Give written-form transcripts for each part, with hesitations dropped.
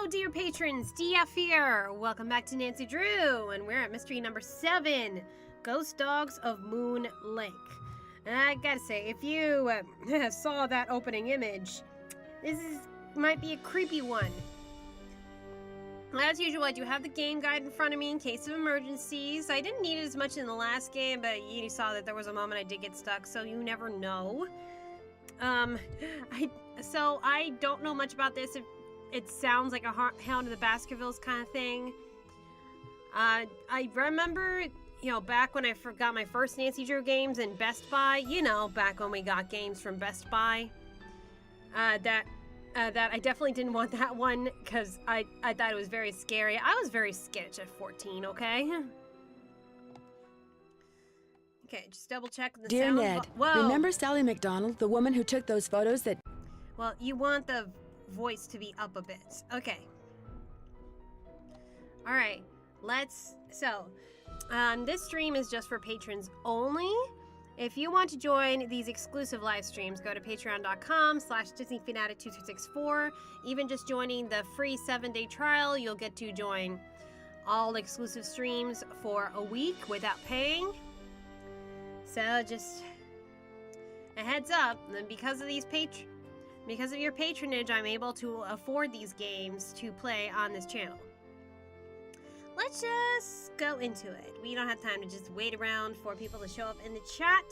Hello, dear patrons, DF here. Welcome back to Nancy Drew, and we're at mystery number 7, Ghost Dogs of Moon Lake. And I gotta say, if you saw that opening image, might be a creepy one. As usual, I do have the game guide in front of me in case of emergencies. I didn't need it as much in the last game, but you saw that there was a moment I did get stuck, so you never know. So I don't know much about this. It sounds like a Hound of the Baskervilles kind of thing. I remember, back when I got my first Nancy Drew games in Best Buy, back when we got games from Best Buy, that I definitely didn't want that one because I thought it was very scary. I was very skittish at 14, okay? Okay, just double check the Dear sound. Ned, Whoa. remember Sally McDonald, the woman who took those photos that... Well, you want the voice to be up a bit. Okay. Alright, this stream is just for patrons only. If you want to join these exclusive live streams, go to patreon.com/DisneyFanatic2364. Even just joining the free 7-day trial, you'll get to join all exclusive streams for a week without paying. So just a heads up, because of your patronage, I'm able to afford these games to play on this channel. Let's just go into it. We don't have time to just wait around for people to show up in the chat.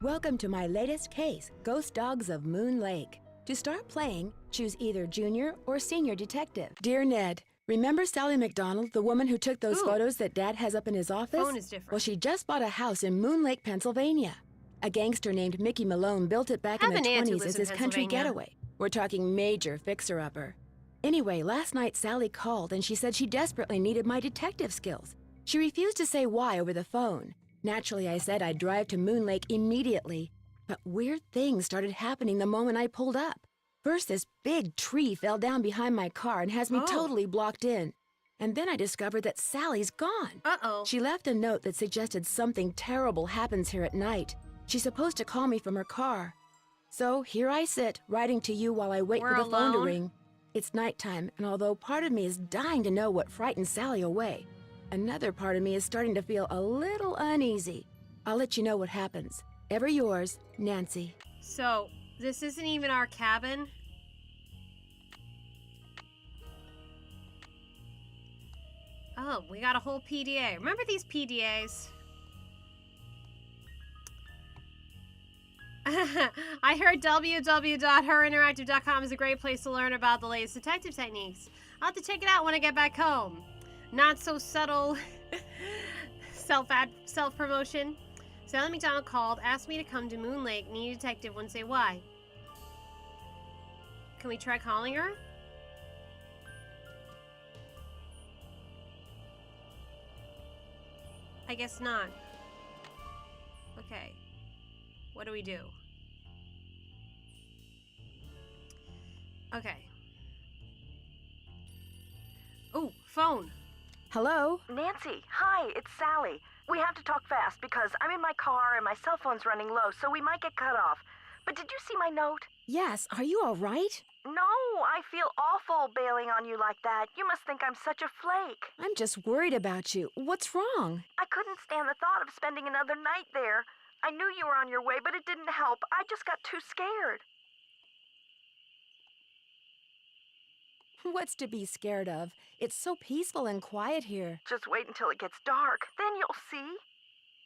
Welcome to my latest case, Ghost Dogs of Moon Lake. To start playing, choose either junior or senior detective. Dear Ned, remember Sally McDonald, the woman who took those photos that Dad has up in his office? Phone is different. Well, she just bought a house in Moon Lake, Pennsylvania. A gangster named Mickey Malone built it back in the 20s as his country getaway. We're talking major fixer-upper. Anyway, last night Sally called and she said she desperately needed my detective skills. She refused to say why over the phone. Naturally, I said I'd drive to Moon Lake immediately. But weird things started happening the moment I pulled up. First, this big tree fell down behind my car and has me totally blocked in. And then I discovered that Sally's gone. Uh-oh. She left a note that suggested something terrible happens here at night. She's supposed to call me from her car. So here I sit, writing to you while I wait for the phone to ring. It's nighttime, and although part of me is dying to know what frightened Sally away, another part of me is starting to feel a little uneasy. I'll let you know what happens. Ever yours, Nancy. So, this isn't even our cabin? Oh, we got a whole PDA. Remember these PDAs? I heard www.herinteractive.com is a great place to learn about the latest detective techniques. I'll have to check it out when I get back home. Not so subtle self-promotion. Sally McDonald called, asked me to come to Moon Lake, need a detective, wouldn't say why. Can we try calling her? I guess not. Okay. What do we do? Okay. Oh, phone. Hello? Nancy, hi, it's Sally. We have to talk fast because I'm in my car and my cell phone's running low, so we might get cut off. But did you see my note? Yes, are you all right? No, I feel awful bailing on you like that. You must think I'm such a flake. I'm just worried about you. What's wrong? I couldn't stand the thought of spending another night there. I knew you were on your way, but it didn't help. I just got too scared. What's to be scared of? It's so peaceful and quiet here. Just wait until it gets dark. Then you'll see.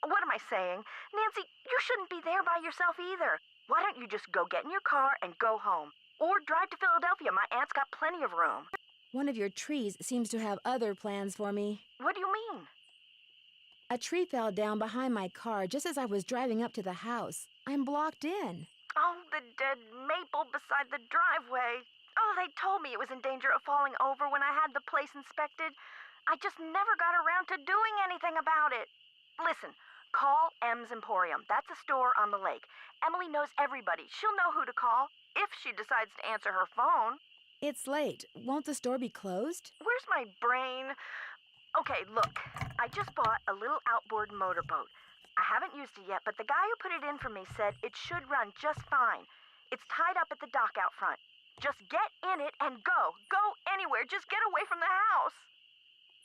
What am I saying? Nancy, you shouldn't be there by yourself either. Why don't you just go get in your car and go home? Or drive to Philadelphia. My aunt's got plenty of room. One of your trees seems to have other plans for me. What do you mean? A tree fell down behind my car just as I was driving up to the house. I'm blocked in. Oh, the dead maple beside the driveway. Oh, they told me it was in danger of falling over when I had the place inspected. I just never got around to doing anything about it. Listen, call M's Emporium. That's a store on the lake. Emily knows everybody. She'll know who to call if she decides to answer her phone. It's late. Won't the store be closed? Where's my brain? Okay, look. I just bought a little outboard motorboat. I haven't used it yet, but the guy who put it in for me said it should run just fine. It's tied up at the dock out front. Just get in it and go. Go anywhere. there. Just get away from the house.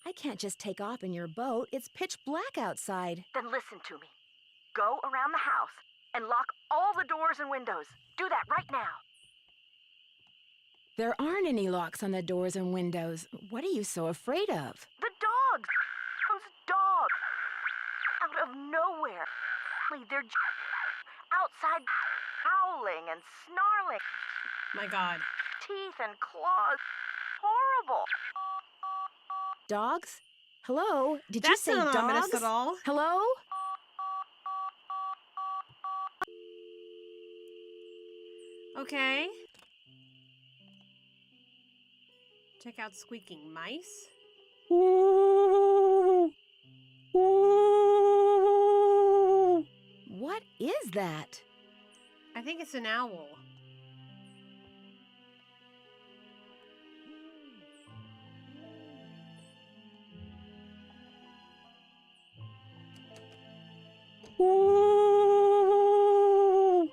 I can't just take off in your boat. It's pitch black outside. Then listen to me. Go around the house and lock all the doors and windows. Do that right now. There aren't any locks on the doors and windows. What are you so afraid of? The dogs. Those dogs. Out of nowhere. They're outside howling and snarling. My God. Teeth and claws. Horrible. Dogs? Hello? Did That's you say not dogs? ominous at all. Hello? Okay. Check out squeaking mice. What is that? I think it's an owl.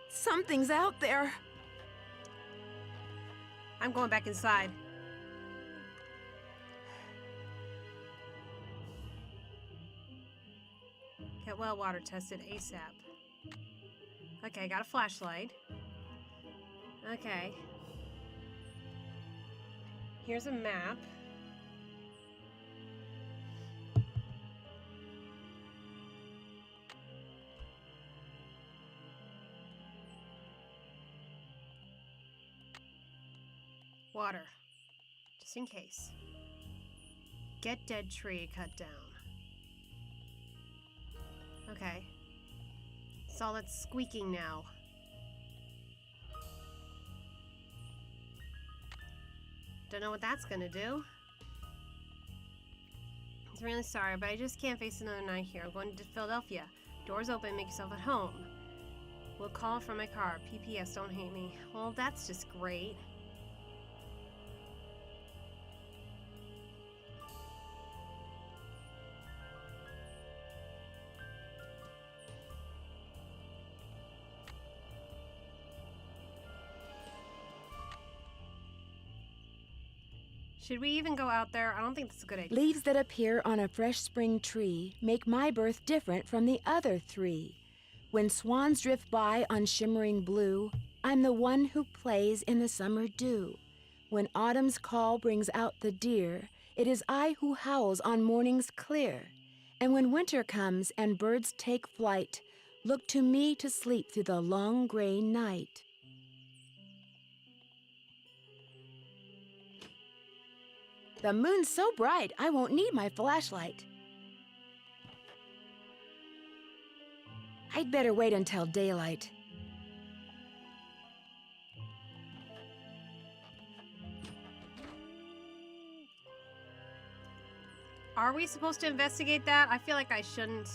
Something's out there. I'm going back inside. Get well water tested ASAP. Okay, I got a flashlight. Okay. Here's a map. Water. Just in case. Get dead tree cut down. Okay. It's all that squeaking now. Don't know what that's gonna do. I'm really sorry, but I just can't face another night here. I'm going to Philadelphia. Doors open, make yourself at home. We'll call from my car. PPS, don't hate me. Well, that's just great. Should we even go out there? I don't think that's a good idea. Leaves that appear on a fresh spring tree make my birth different from the other three. When swans drift by on shimmering blue, I'm the one who plays in the summer dew. When autumn's call brings out the deer, it is I who howls on mornings clear. And when winter comes and birds take flight, look to me to sleep through the long gray night. The moon's so bright, I won't need my flashlight. I'd better wait until daylight. Are we supposed to investigate that? I feel like I shouldn't.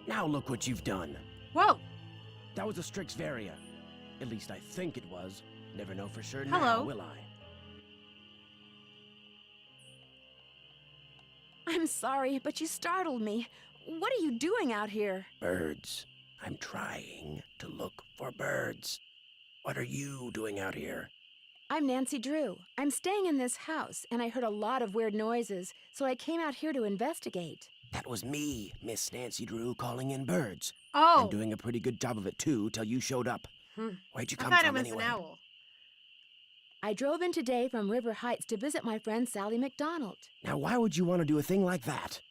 Now look what you've done. Whoa! That was a Strixvaria. At least I think it was. Never know for sure Hello. now, will I? I'm sorry, but you startled me. What are you doing out here? Birds. I'm trying to look for birds. What are you doing out here? I'm Nancy Drew. I'm staying in this house, and I heard a lot of weird noises, so I came out here to investigate. That was me, Miss Nancy Drew, calling in birds. Oh! I'm doing a pretty good job of it, too, till you showed up. Where'd you I come thought it from, was anyway? an owl. I drove in today from River Heights to visit my friend Sally McDonald. Now, why would you want to do a thing like that?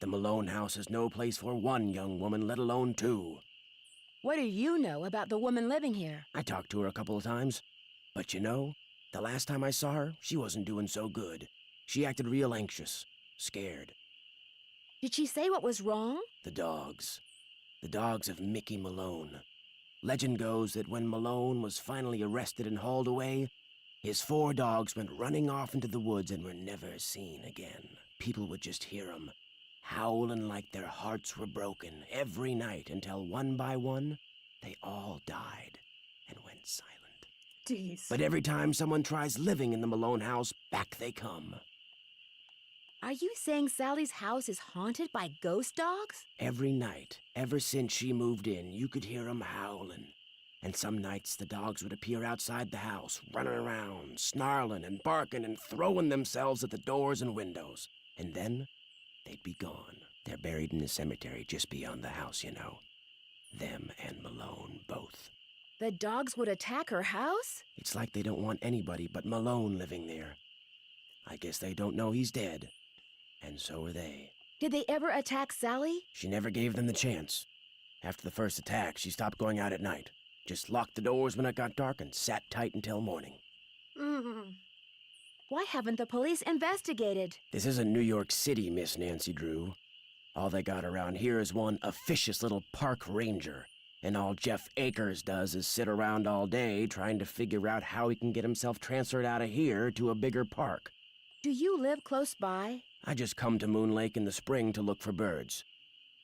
The Malone house is no place for one young woman, let alone two. What do you know about the woman living here? I talked to her a couple of times. But you know, the last time I saw her, she wasn't doing so good. She acted real anxious, scared. Did she say what was wrong? The dogs. The dogs of Mickey Malone. Legend goes that when Malone was finally arrested and hauled away, his 4 dogs went running off into the woods and were never seen again. People would just hear them, howling like their hearts were broken every night until one by one, they all died and went silent. Jeez. But every time someone tries living in the Malone house, back they come. Are you saying Sally's house is haunted by ghost dogs? Every night, ever since she moved in, you could hear 'em howling. And some nights the dogs would appear outside the house, running around, snarling and barking and throwing themselves at the doors and windows. And then they'd be gone. They're buried in the cemetery just beyond the house, you know. Them and Malone, both. The dogs would attack her house? It's like they don't want anybody but Malone living there. I guess they don't know he's dead. And so are they. Did they ever attack Sally? She never gave them the chance. After the first attack, she stopped going out at night. Just locked the doors when it got dark and sat tight until morning. Why haven't the police investigated? This isn't New York City, Miss Nancy Drew. All they got around here is one officious little park ranger. And all Jeff Akers does is sit around all day trying to figure out how he can get himself transferred out of here to a bigger park. Do you live close by? I just come to Moon Lake in the spring to look for birds.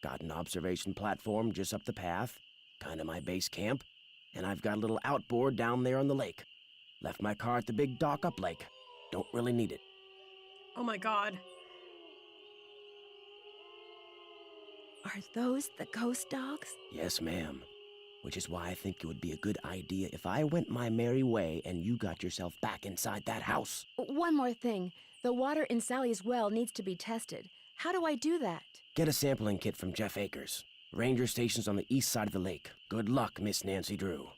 Got an observation platform just up the path, kinda my base camp, and I've got a little outboard down there on the lake. Left my car at the big dock up lake. Don't really need it. Oh my god. Are those the ghost dogs? Yes, ma'am. Which is why I think it would be a good idea if I went my merry way and you got yourself back inside that house. One more thing. The water in Sally's well needs to be tested. How do I do that? Get a sampling kit from Jeff Akers. Ranger station's on the east side of the lake. Good luck, Miss Nancy Drew.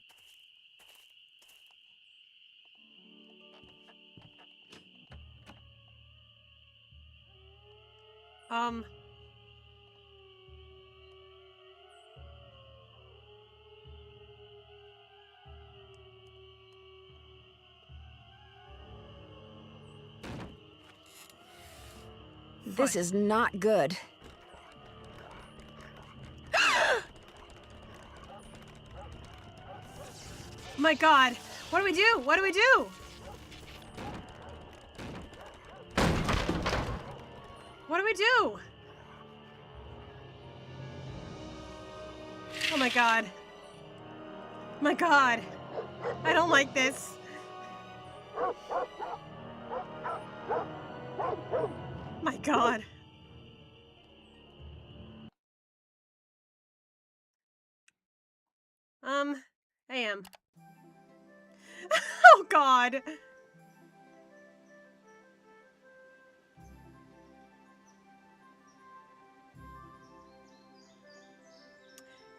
This is not good. My god. What do we do? What do we do? What do we do? Oh my god. My god. I don't like this. My god. I am. Oh god.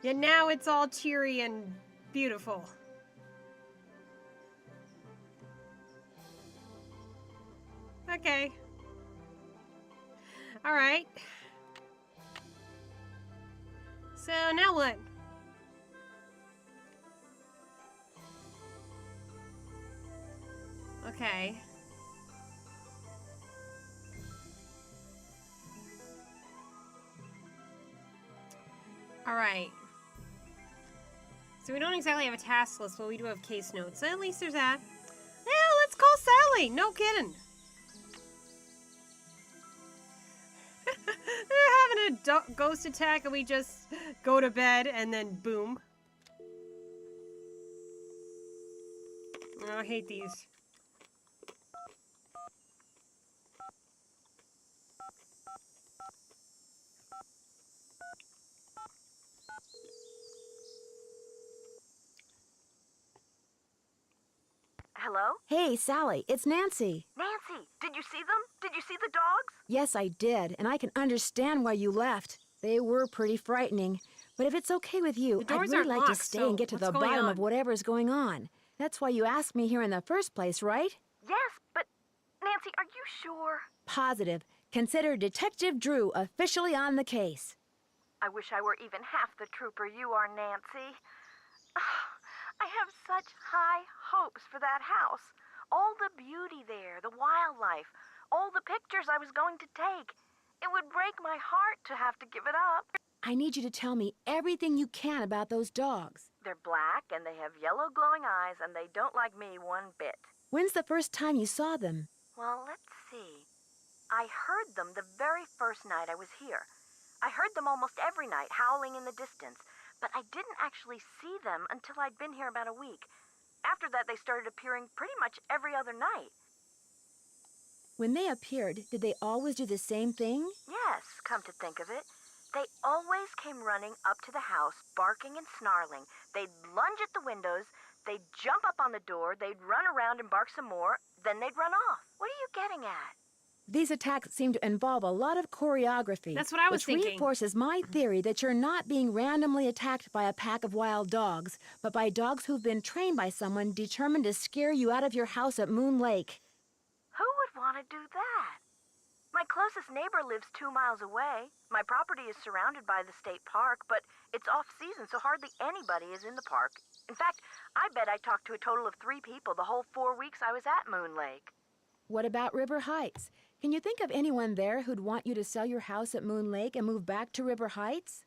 Yeah, now it's all cheery and beautiful. Okay. All right. So now what? Okay. All right. So we don't exactly have a task list, but we do have case notes. So at least there's that. Yeah, let's call Sally. No kidding. They're having a ghost attack and we just go to bed and then boom. Oh, I hate these. Hello? Hey, Sally, it's Nancy. Nancy, did you see them? Did you see the dogs? Yes, I did, and I can understand why you left. They were pretty frightening. But if it's okay with you, I'd really like to locked, stay so and get to what's the going bottom on? of whatever's going on. That's why you asked me here in the first place, right? Yes, but Nancy, are you sure? Positive. Consider Detective Drew officially on the case. I wish I were even half the trooper you are, Nancy. I have such high hopes for that house. All the beauty there, the wildlife, all the pictures I was going to take. It would break my heart to have to give it up. I need you to tell me everything you can about those dogs. They're black and they have yellow glowing eyes and they don't like me one bit. When's the first time you saw them? Well, let's see. I heard them the very first night I was here. I heard them almost every night, howling in the distance, but I didn't actually see them until I'd been here about a week. After that, they started appearing pretty much every other night. When they appeared, did they always do the same thing? Yes, come to think of it. They always came running up to the house, barking and snarling. They'd lunge at the windows, they'd jump up on the door, they'd run around and bark some more, then they'd run off. What are you getting at? These attacks seem to involve a lot of choreography. That's what I was which thinking. Reinforces my theory that you're not being randomly attacked by a pack of wild dogs, but by dogs who've been trained by someone determined to scare you out of your house at Moon Lake. Who would want to do that? My closest neighbor lives 2 miles away. My property is surrounded by the state park, but it's off-season, so hardly anybody is in the park. In fact, I bet I talked to a total of 3 people the whole 4 weeks I was at Moon Lake. What about River Heights? Can you think of anyone there who'd want you to sell your house at Moon Lake and move back to River Heights?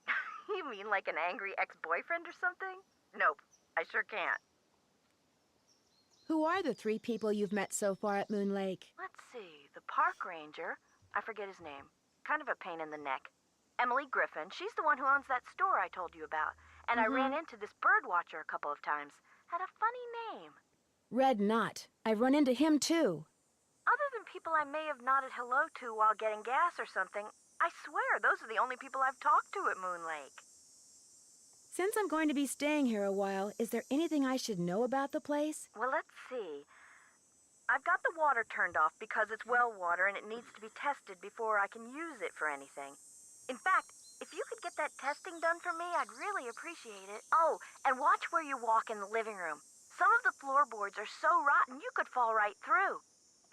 You mean like an angry ex-boyfriend or something? Nope, I sure can't. Who are the 3 people you've met so far at Moon Lake? Let's see, the park ranger, I forget his name, kind of a pain in the neck. Emily Griffin, she's the one who owns that store I told you about. And I ran into this bird watcher a couple of times. Had a funny name. Red Knot. I've run into him too. Other than people I may have nodded hello to while getting gas or something, I swear those are the only people I've talked to at Moon Lake. Since I'm going to be staying here a while, is there anything I should know about the place? Well, let's see. I've got the water turned off because it's well water and it needs to be tested before I can use it for anything. In fact, if you could get that testing done for me, I'd really appreciate it. Oh, and watch where you walk in the living room. Some of the floorboards are so rotten you could fall right through.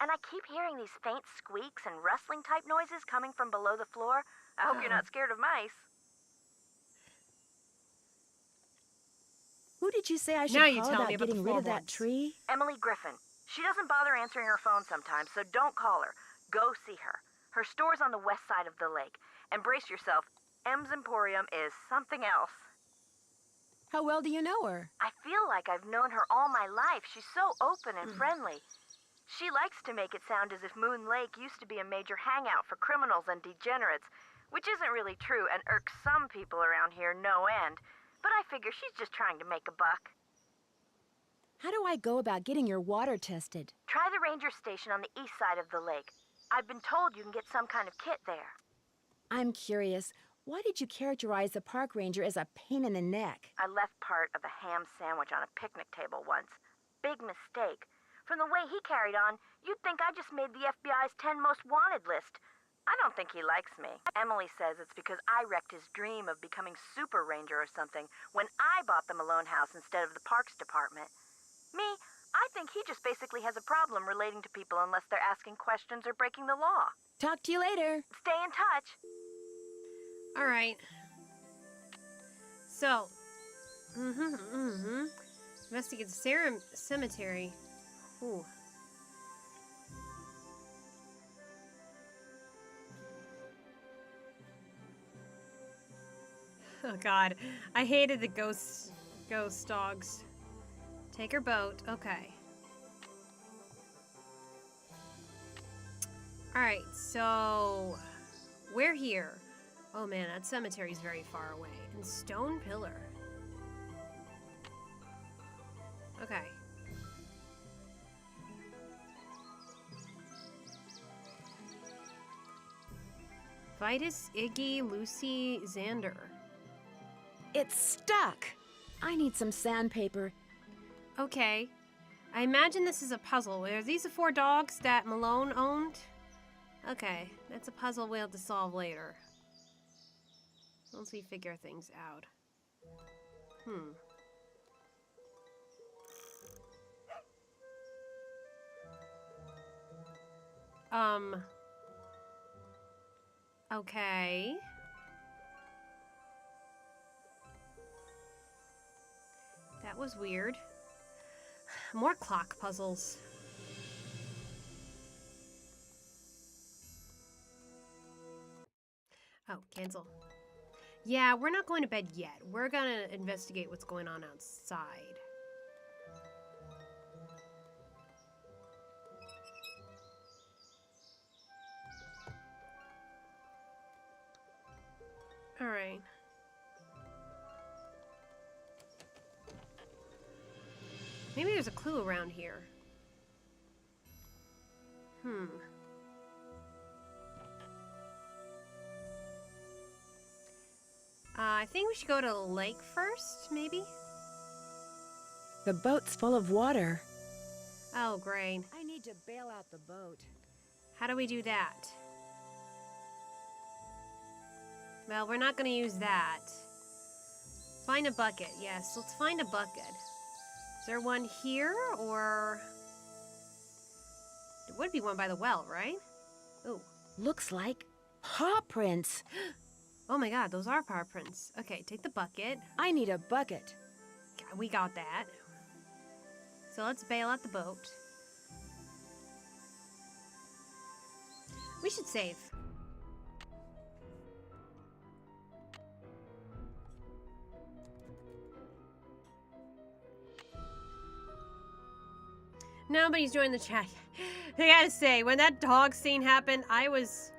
And I keep hearing these faint squeaks and rustling type noises coming from below the floor. I hope you're not scared of mice. Who did you say I should Now you call tell about me about getting the rid of that floorboards. tree? Emily Griffin. She doesn't bother answering her phone sometimes, so don't call her. Go see her. Her store's on the west side of the lake. And brace yourself, M's Emporium is something else. How well do you know her? I feel like I've known her all my life. She's so open and friendly. She likes to make it sound as if Moon Lake used to be a major hangout for criminals and degenerates, which isn't really true and irks some people around here no end. But I figure she's just trying to make a buck. How do I go about getting your water tested? Try the ranger station on the east side of the lake. I've been told you can get some kind of kit there. I'm curious. Why did you characterize the park ranger as a pain in the neck? I left part of a ham sandwich on a picnic table once. Big mistake. From the way he carried on, you'd think I just made the FBI's 10 most wanted list. I don't think he likes me. Emily says it's because I wrecked his dream of becoming super ranger or something when I bought the Malone house instead of the parks department. Me, I think he just basically has a problem relating to people unless they're asking questions or breaking the law. Talk to you later. Stay in touch. All right. So, investigate the cemetery. Ooh. Oh God, I hated the ghost dogs. Take her boat. Okay. All right, so we're here. Oh man, that cemetery's very far away. And Stone Pillar. Okay. Vitus, Iggy, Lucy, Xander. It's stuck. I need some sandpaper. Okay. I imagine this is a puzzle. Are these the 4 dogs that Malone owned? Okay, that's a puzzle we'll have to solve later. Once we figure things out. Okay. That was weird. More clock puzzles. Oh, cancel. Yeah, we're not going to bed yet. We're gonna investigate what's going on outside. All right. Maybe there's a clue around here. I think we should go to the lake first, maybe? The boat's full of water. Oh, great. I need to bail out the boat. How do we do that? Well, we're not going to use that. Find a bucket. Yes, let's find a bucket. Is there one here, or... There would be one by the well, right? Ooh. Looks like paw prints. Oh my god, those are paw prints. Okay, take the bucket. I need a bucket. Okay, we got that. So let's bail out the boat. We should save. Nobody's joined the chat. I gotta say, when that dog scene happened, I was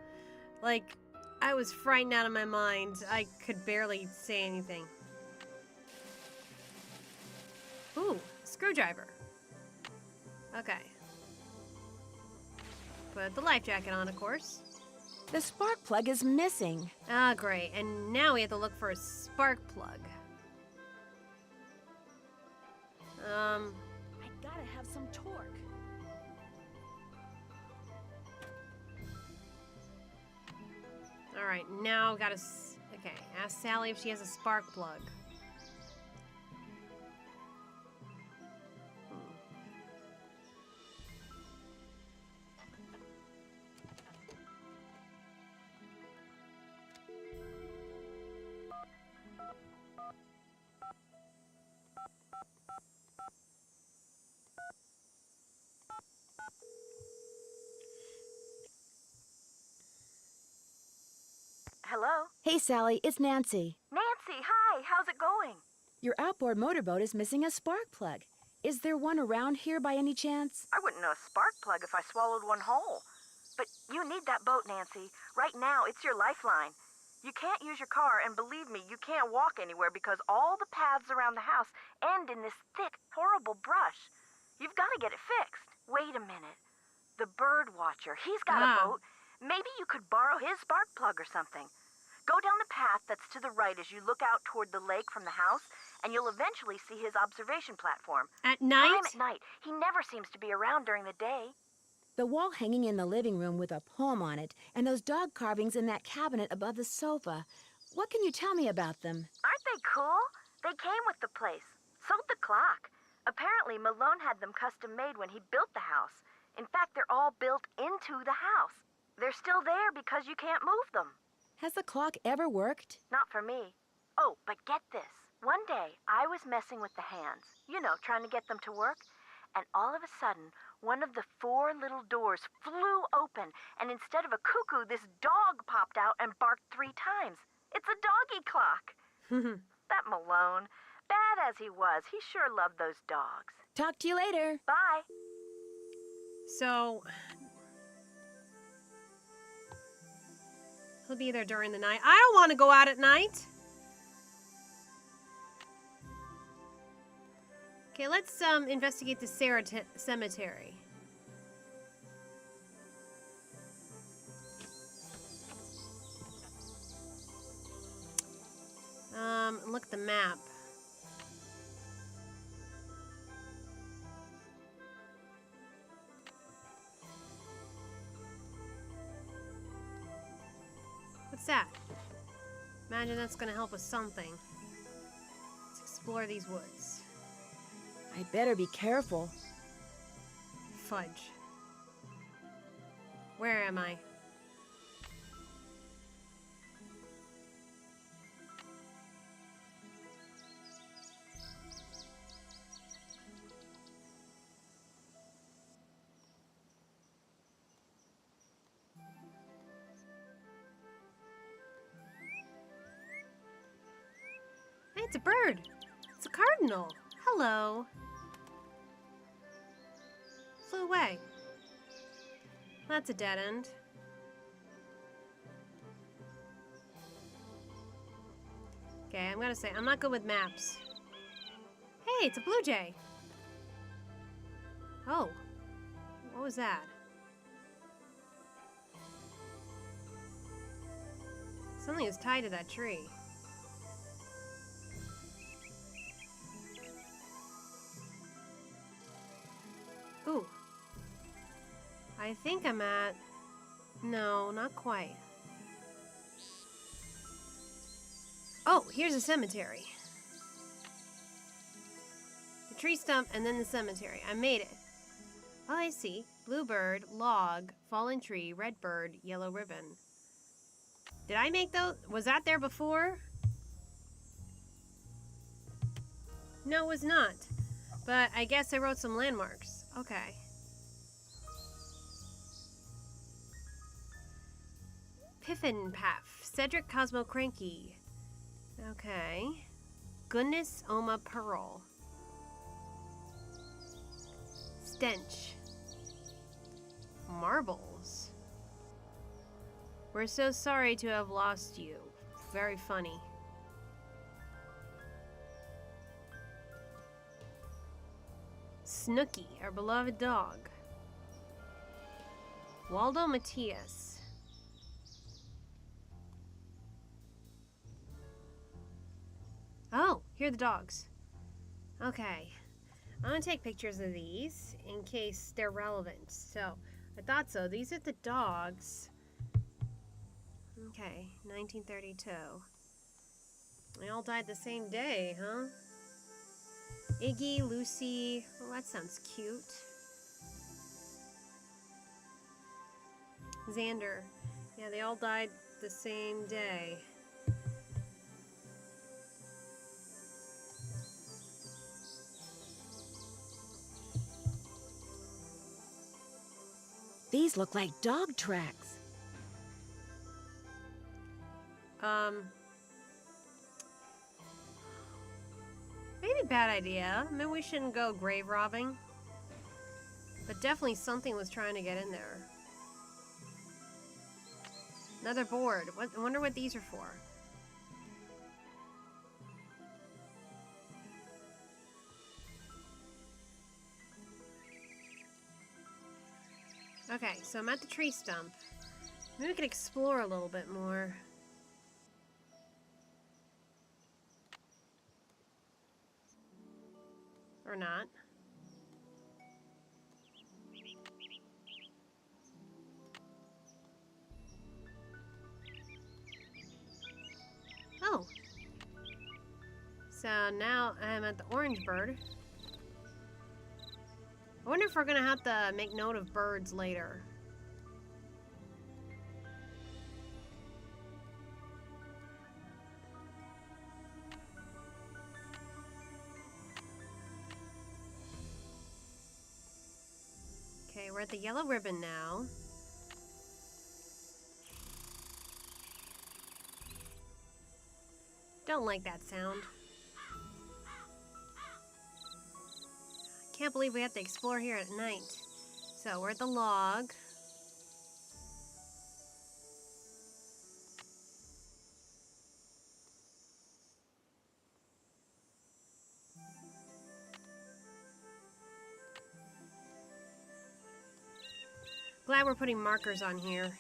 frightened out of my mind. I could barely say anything. Ooh, screwdriver. Okay. Put the life jacket on, of course. The spark plug is missing. Ah, great. And now we have to look for a spark plug. I gotta have some torque. All right, now gotta. Okay, ask Sally if she has a spark plug. Hello? Hey, Sally, it's Nancy. Nancy, hi. How's it going? Your outboard motorboat is missing a spark plug. Is there one around here by any chance? I wouldn't know a spark plug if I swallowed one whole. But you need that boat, Nancy. Right now, it's your lifeline. You can't use your car, and believe me, you can't walk anywhere because all the paths around the house end in this thick, horrible brush. You've got to get it fixed. Wait a minute. The bird watcher, he's got a boat. Maybe you could borrow his spark plug or something. Go down the path that's to the right as you look out toward the lake from the house, and you'll eventually see his observation platform. At night? Time at night. He never seems to be around during the day. The wall hanging in the living room with a poem on it, and those dog carvings in that cabinet above the sofa. What can you tell me about them? Aren't they cool? They came with the place. So did the clock. Apparently, Malone had them custom made when he built the house. In fact, they're all built into the house. They're still there because you can't move them. Has the clock ever worked? Not for me. Oh, but get this. One day, I was messing with the hands. You know, trying to get them to work. And all of a sudden, one of the 4 little doors flew open, and instead of a cuckoo, this dog popped out and barked 3 times. It's a doggy clock. That Malone, bad as he was, he sure loved those dogs. Talk to you later. Bye. So... he'll be there during the night. I don't want to go out at night. Okay, let's investigate the cemetery. Look at the map. What's that? Imagine that's gonna help with something. Let's explore these woods. I'd better be careful. Fudge. Where am I? Hey, it's a bird. It's a cardinal. Hello. Flew away. That's a dead end. Okay, I'm gonna say, I'm not good with maps. Hey, it's a blue jay. Oh. What was that? Something was tied to that tree. I think I'm at... No, not quite. Oh, here's a cemetery. The tree stump and then the cemetery. I made it. Oh, I see. Bluebird, log, fallen tree, red bird, yellow ribbon. Did I make those? Was that there before? No, it was not. But I guess I wrote some landmarks. Okay. Piffinpaff, Cedric Cosmo Cranky. Okay. Goodness Oma Pearl. Stench. Marbles. We're so sorry to have lost you. Very funny. Snooky, our beloved dog. Waldo Matias. Oh, here are the dogs. Okay. I'm gonna take pictures of these in case they're relevant. So, I thought so. These are the dogs. Okay, 1932. They all died the same day, huh? Iggy, Lucy. Oh, that sounds cute. Xander. Yeah, they all died the same day. These look like dog tracks. Maybe bad idea. Maybe we shouldn't go grave robbing. But definitely something was trying to get in there. Another board. I wonder what these are for. Okay, so I'm at the tree stump. Maybe we could explore a little bit more. Or not. Oh. So now I'm at the orange bird. I wonder if we're gonna have to make note of birds later. Okay, we're at the yellow ribbon now. Don't like that sound. Can't believe we have to explore here at night. So we're at the log. Glad we're putting markers on here.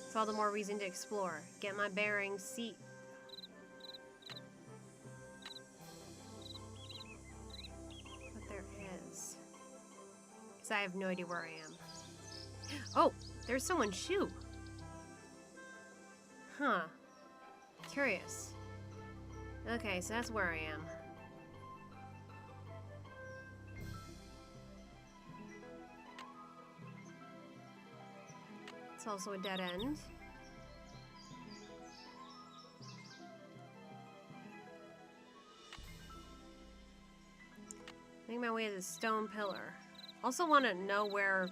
It's all the more reason to explore. Get my bearings, see. What there is. Because I have no idea where I am. Oh, there's someone's shoe. Huh. Curious. Okay, so that's where I am. It's also a dead end. Make my way to the stone pillar. Also want to know where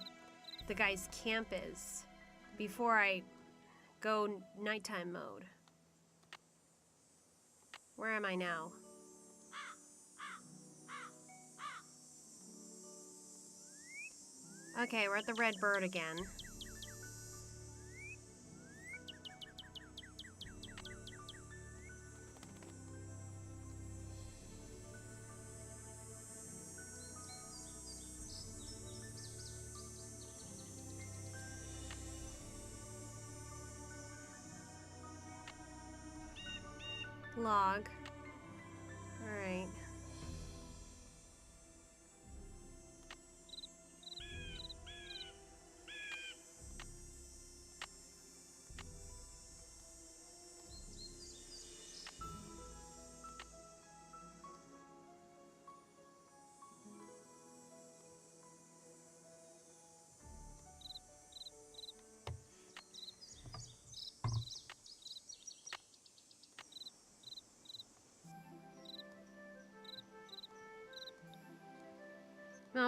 the guy's camp is before I go nighttime mode. Where am I now? Okay, we're at the red bird again. Log. Alright.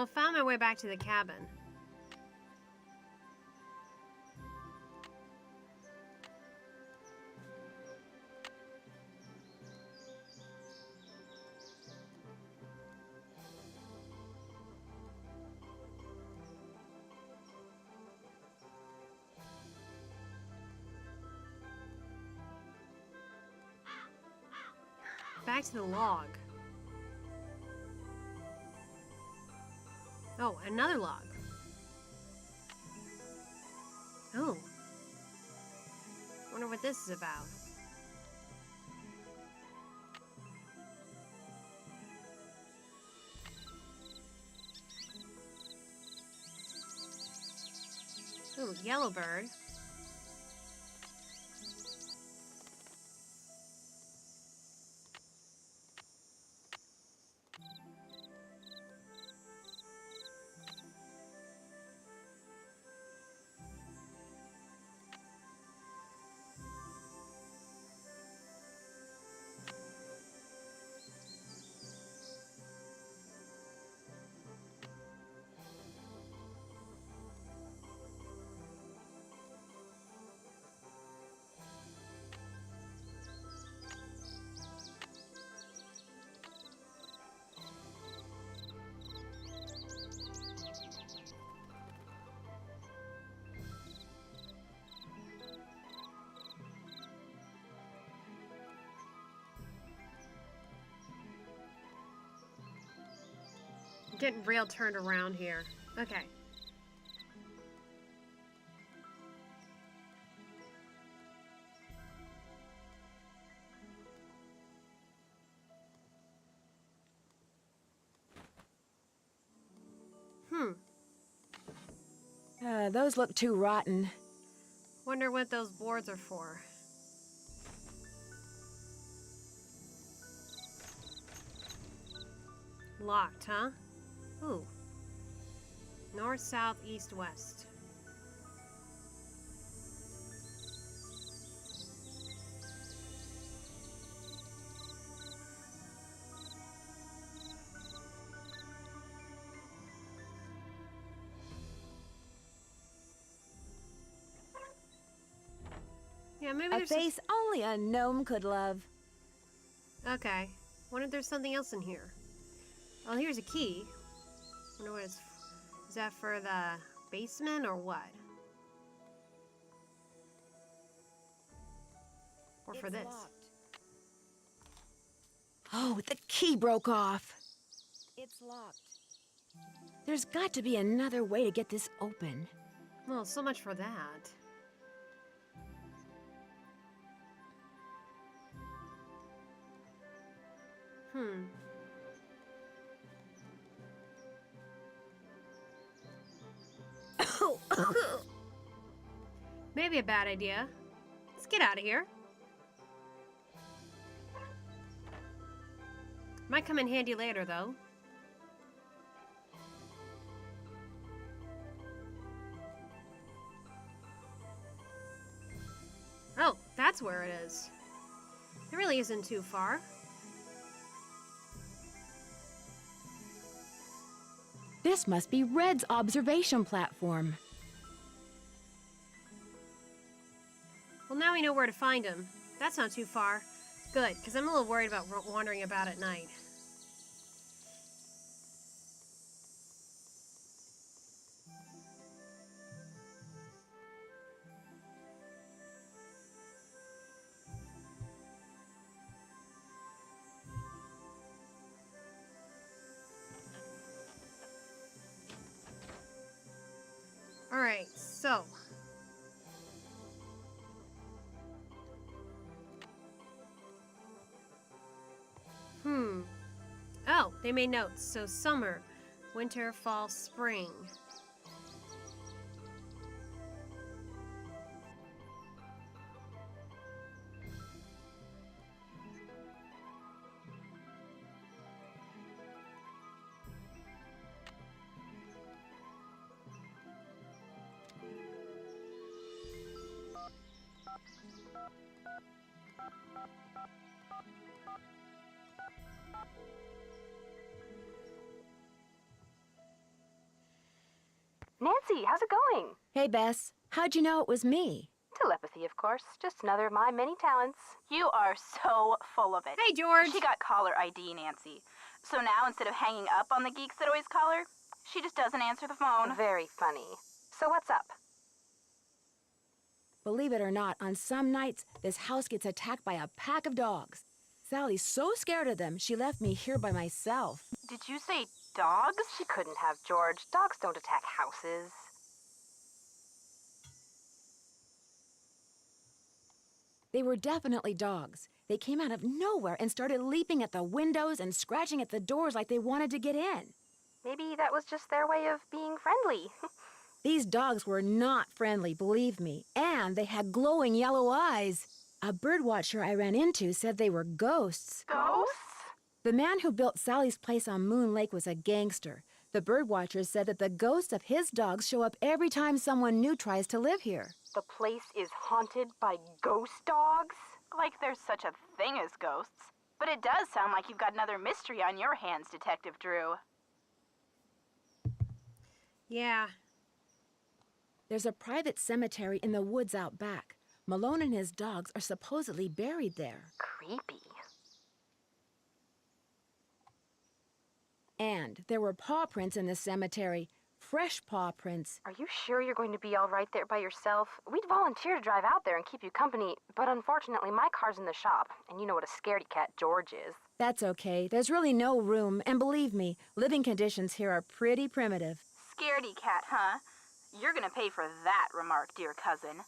Well, found my way back to the cabin. Back to the log. Oh, another log. Oh. Wonder what this is about. Ooh, yellowbird. I'm getting real turned around here. Okay. Those look too rotten. Wonder what those boards are for. Locked, huh? Ooh. North, south, east, west. Yeah, maybe A there's face only a gnome could love. Okay. Wonder if there's something else in here. Well, here's a key. Wonder what it's... Is that for the basement or what? Or for this? Locked. Oh, the key broke off. It's locked. There's got to be another way to get this open. Well, so much for that. Maybe a bad idea. Let's get out of here. Might come in handy later, though. Oh, that's where it is. It really isn't too far. This must be Red's observation platform. Well, now we know where to find him. That's not too far. Good, because I'm a little worried about wandering about at night. Alright, so... Oh, they made notes. So summer, winter, fall, spring. Nancy, how's it going? Hey, Bess. How'd you know it was me? Telepathy, of course. Just another of my many talents. You are so full of it. Hey, George. She got caller ID, Nancy. So now, instead of hanging up on the geeks that always call her, she just doesn't answer the phone. Very funny. So what's up? Believe it or not, on some nights, this house gets attacked by a pack of dogs. Sally's so scared of them, she left me here by myself. Did you say dogs? She couldn't have, George. Dogs don't attack houses. They were definitely dogs. They came out of nowhere and started leaping at the windows and scratching at the doors like they wanted to get in. Maybe that was just their way of being friendly. These dogs were not friendly, believe me, and they had glowing yellow eyes. A birdwatcher I ran into said they were ghosts. Ghosts? The man who built Sally's place on Moon Lake was a gangster. The birdwatcher said that the ghosts of his dogs show up every time someone new tries to live here. The place is haunted by ghost dogs? Like there's such a thing as ghosts. But it does sound like you've got another mystery on your hands, Detective Drew. Yeah. There's a private cemetery in the woods out back. Malone and his dogs are supposedly buried there. Creepy. And there were paw prints in the cemetery. Fresh paw prints. Are you sure you're going to be all right there by yourself? We'd volunteer to drive out there and keep you company, but unfortunately my car's in the shop, and you know what a scaredy cat George is. That's okay. There's really no room, and believe me, living conditions here are pretty primitive. Scaredy cat, huh? You're gonna pay for that remark, dear cousin.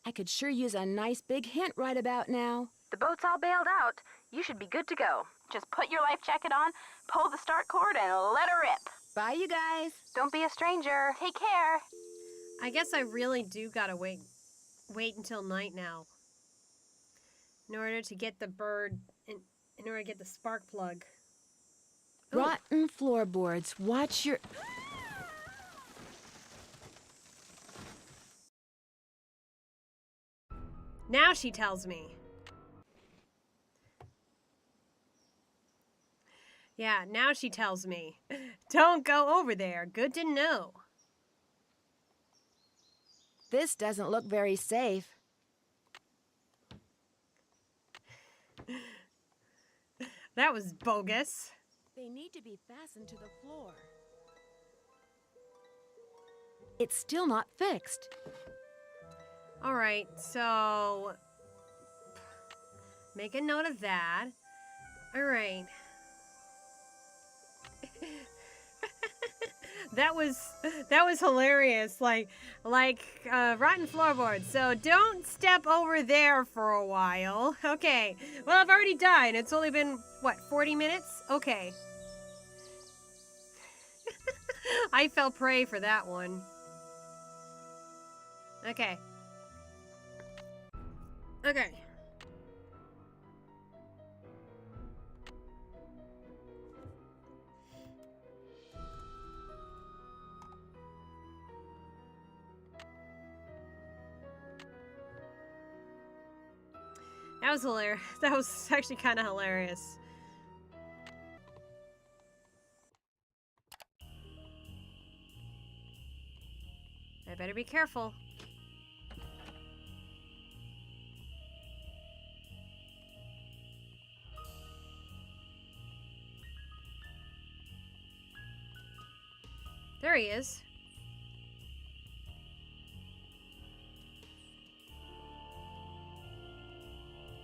I could sure use a nice big hint right about now. The boat's all bailed out. You should be good to go. Just put your life jacket on, pull the start cord, and let her rip. Bye, you guys. Don't be a stranger. Take care. I guess I really do gotta wait until night now. In order to get the bird, in order to get the spark plug. Ooh. Rotten floorboards. Watch your... Now she tells me. Yeah, now she tells me. Don't go over there. Good to know. This doesn't look very safe. That was bogus. They need to be fastened to the floor. It's still not fixed. All right, so make a note of that. All right. That was hilarious. Like rotten floorboards. So don't step over there for a while. Okay. Well, I've already died. It's only been what, 40 minutes? Okay. I fell prey for that one. Okay. Okay. That was hilarious. That was actually kind of hilarious. I better be careful. There he is.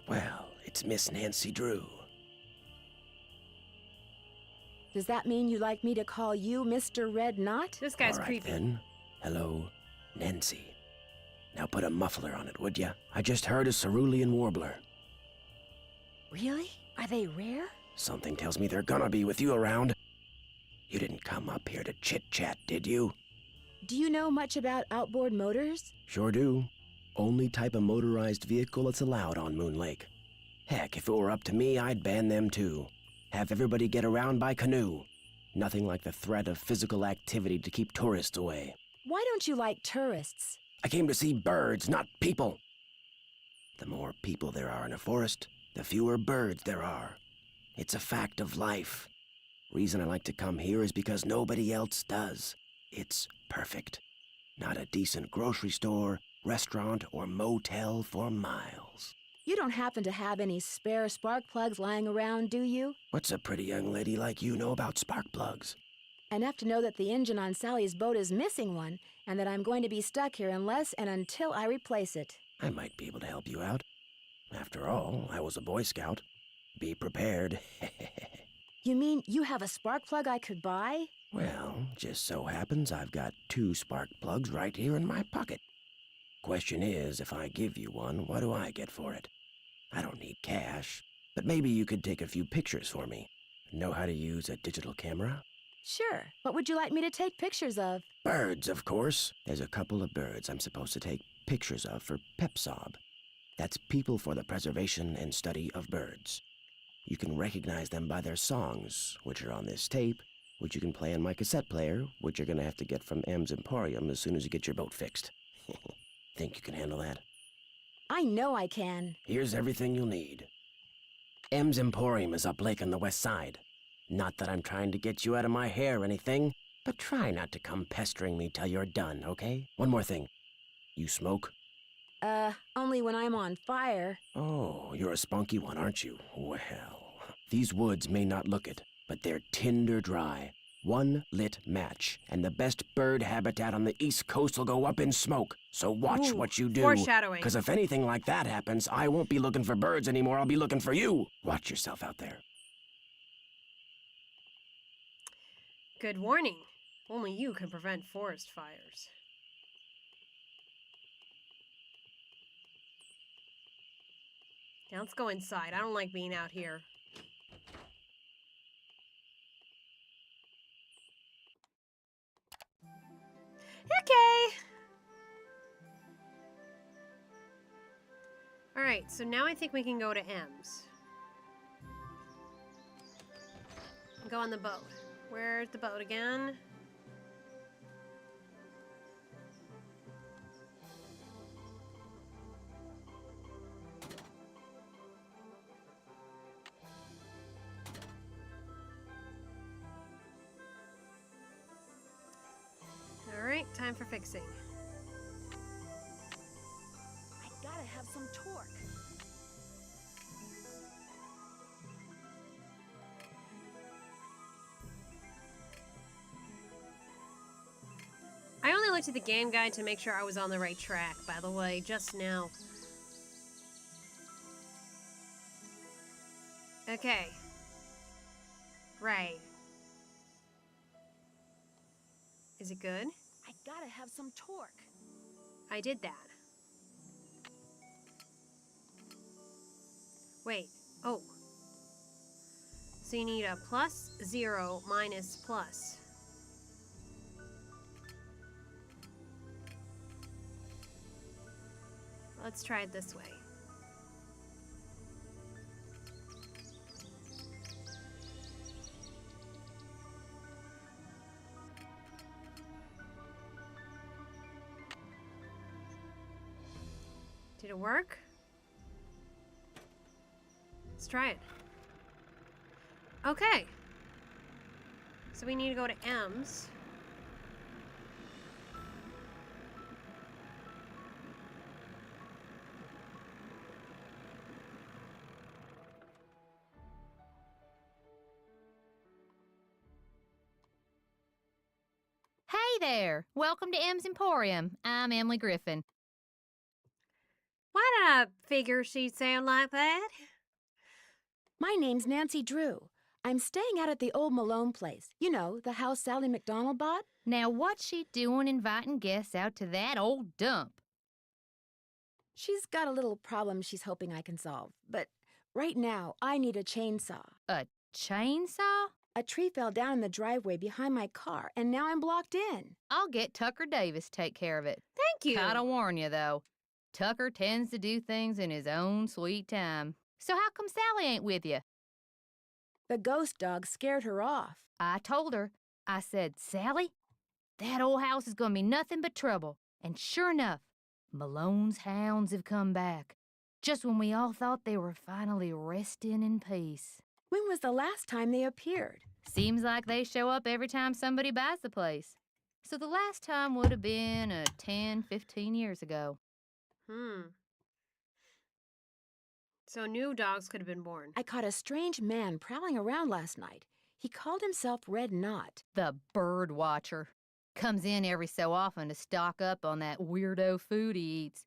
Well, it's Miss Nancy Drew. Does that mean you'd like me to call you Mr. Red Knot? This guy's All right, creepy. then. Hello, Nancy. Now put a muffler on it, would ya? I just heard a cerulean warbler. Really? Are they rare? Something tells me they're gonna be with you around. You didn't come up here to chit-chat, did you? Do you know much about outboard motors? Sure do. Only type of motorized vehicle that's allowed on Moon Lake. Heck, if it were up to me, I'd ban them too. Have everybody get around by canoe. Nothing like the threat of physical activity to keep tourists away. Why don't you like tourists? I came to see birds, not people. The more people there are in a forest, the fewer birds there are. It's a fact of life. Reason I like to come here is because nobody else does. It's perfect. Not a decent grocery store, restaurant, or motel for miles. You don't happen to have any spare spark plugs lying around, do you? What's a pretty young lady like you know about spark plugs? Enough to know that the engine on Sally's boat is missing one, and that I'm going to be stuck here unless and until I replace it. I might be able to help you out. After all, I was a Boy Scout. Be prepared. You mean you have a spark plug I could buy? Well, just so happens I've got 2 spark plugs right here in my pocket. Question is, if I give you one, what do I get for it? I don't need cash, but maybe you could take a few pictures for me. Know how to use a digital camera? Sure. What would you like me to take pictures of? Birds, of course. There's a couple of birds I'm supposed to take pictures of for PEPSOB. That's People for the Preservation and Study of Birds. You can recognize them by their songs, which are on this tape, which you can play on my cassette player, which you're gonna have to get from M's Emporium as soon as you get your boat fixed. Think you can handle that? I know I can. Here's everything you'll need. M's Emporium is up lake on the west side. Not that I'm trying to get you out of my hair or anything, but try not to come pestering me till you're done, okay? One more thing. You smoke? Only when I'm on fire. Oh, you're a spunky one, aren't you? Well, these woods may not look it, but they're tinder dry. One lit match, and the best bird habitat on the East Coast will go up in smoke. So watch what you do. Foreshadowing. Because if anything like that happens, I won't be looking for birds anymore. I'll be looking for you. Watch yourself out there. Good warning. Only you can prevent forest fires. Now let's go inside. I don't like being out here. Okay. Alright, so now I think we can go to M's. Go on the boat. Where's the boat again? Alright, time for fixing. I gotta have some torque. I only looked at the game guide to make sure I was on the right track, by the way, just now. Okay. Right. Is it good? I gotta have some torque. I did that. Wait. Oh. So you need a plus, 0, minus, plus. Let's try it this way. Did it work? Let's try it. Okay. So we need to go to M's. Hey there! Welcome to M's Emporium. I'm Emily Griffin. Why did I figure she'd sound like that? My name's Nancy Drew. I'm staying out at the old Malone place. You know, the house Sally McDonald bought? Now, what's she doing inviting guests out to that old dump? She's got a little problem she's hoping I can solve. But right now, I need a chainsaw. A chainsaw? A tree fell down in the driveway behind my car, and now I'm blocked in. I'll get Tucker Davis to take care of it. Thank you. Gotta warn you, though. Tucker tends to do things in his own sweet time. So how come Sally ain't with you? The ghost dog scared her off. I told her. I said, Sally, that old house is gonna be nothing but trouble. And sure enough, Malone's hounds have come back. Just when we all thought they were finally resting in peace. When was the last time they appeared? Seems like they show up every time somebody buys the place. So the last time would have been 10, 15 years ago. So new dogs could have been born. I caught a strange man prowling around last night. He called himself Red Knot. The bird watcher. Comes in every so often to stock up on that weirdo food he eats.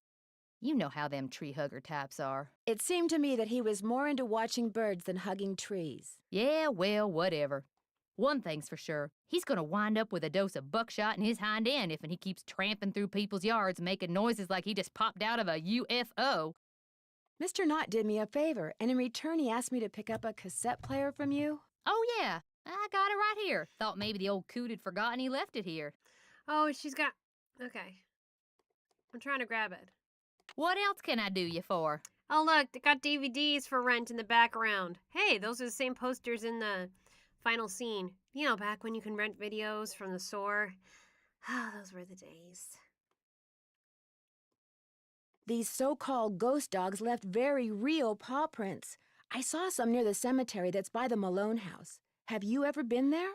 You know how them tree hugger types are. It seemed to me that he was more into watching birds than hugging trees. Yeah, well, whatever. One thing's for sure, he's gonna wind up with a dose of buckshot in his hind end if he keeps tramping through people's yards making noises like he just popped out of a UFO. Mr. Knott did me a favor, and in return he asked me to pick up a cassette player from you. Oh, yeah, I got it right here. Thought maybe the old coot had forgotten he left it here. Oh, she's got... Okay. I'm trying to grab it. What else can I do you for? Oh, look, they got DVDs for rent in the background. Hey, those are the same posters in the final scene. You know, back when you can rent videos from the store. Ah, those were the days. These so-called ghost dogs left very real paw prints. I saw some near the cemetery that's by the Malone house. Have you ever been there?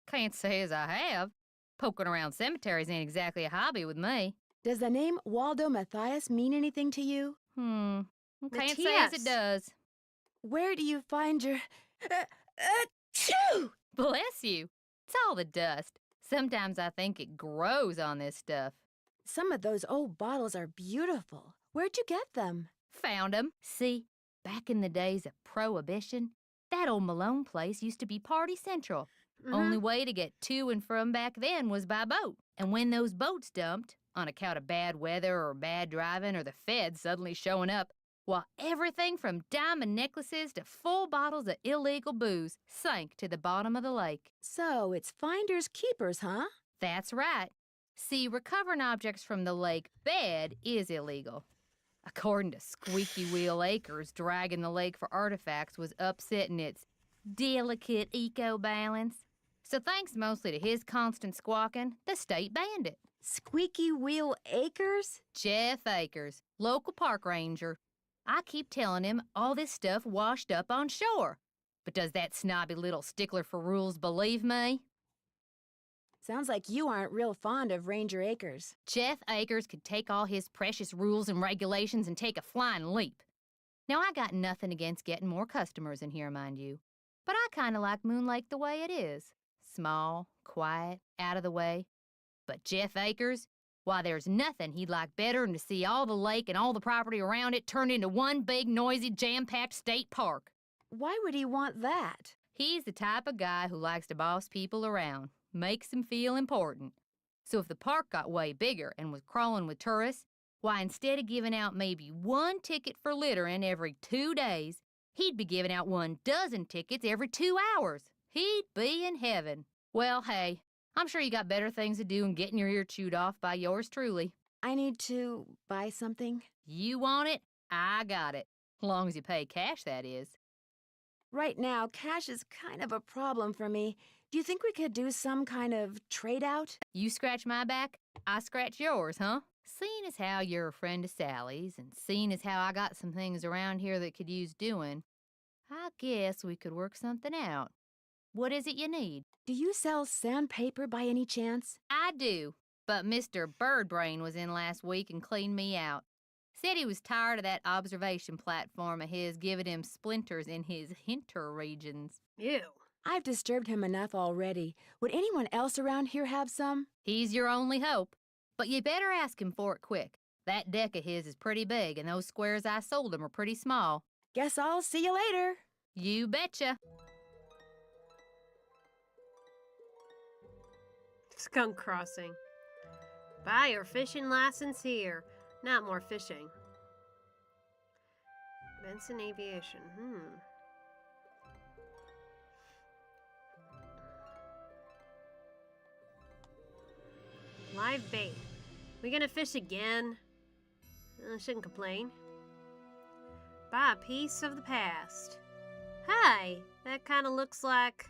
Can't say as I have. Poking around cemeteries ain't exactly a hobby with me. Does the name Waldo Matthias mean anything to you? Can't say as Matthias. it does. Where do you find your... Achoo! Bless you. It's all the dust. Sometimes I think it grows on this stuff. Some of those old bottles are beautiful. Where'd you get them? Found 'em. See, back in the days of Prohibition, that old Malone place used to be party central. Only way to get to and from back then was by boat. And when those boats dumped, on account of bad weather or bad driving or the feds suddenly showing up, well, everything from diamond necklaces to full bottles of illegal booze sank to the bottom of the lake. So it's finders keepers, huh? That's right. See, recovering objects from the lake bed is illegal. According to Squeaky Wheel Acres, dragging the lake for artifacts was upsetting its delicate eco-balance. So thanks mostly to his constant squawking, the state banned it. Squeaky Wheel Acres? Jeff Akers, local park ranger. I keep telling him all this stuff washed up on shore. But does that snobby little stickler for rules believe me? Sounds like you aren't real fond of Ranger Acres. Jeff Akers could take all his precious rules and regulations and take a flying leap. Now, I got nothing against getting more customers in here, mind you. But I kind of like Moon Lake the way it is. Small, quiet, out of the way. But Jeff Akers, why, there's nothing he'd like better than to see all the lake and all the property around it turned into one big, noisy, jam-packed state park. Why would he want that? He's the type of guy who likes to boss people around, makes them feel important. So if the park got way bigger and was crawling with tourists, why, instead of giving out maybe one ticket for littering every 2 days, he'd be giving out 12 tickets every 2 hours. He'd be in heaven. Well, hey, I'm sure you got better things to do than getting your ear chewed off by yours truly. I need to buy something. You want it? I got it. Long as you pay cash, that is. Right now, cash is kind of a problem for me. Do you think we could do some kind of trade-out? You scratch my back, I scratch yours, huh? Seeing as how you're a friend of Sally's, and seeing as how I got some things around here that could use doing, I guess we could work something out. What is it you need? Do you sell sandpaper by any chance? I do, but Mr. Birdbrain was in last week and cleaned me out. Said he was tired of that observation platform of his giving him splinters in his hinter regions. Ew. I've disturbed him enough already. Would anyone else around here have some? He's your only hope, but you better ask him for it quick. That deck of his is pretty big, and those squares I sold him are pretty small. Guess I'll see you later. You betcha. Skunk Crossing. Buy your fishing license here. Not more fishing. Benson Aviation. Live bait. We gonna fish again? I shouldn't complain. Buy a piece of the past. Hi! That kind of looks like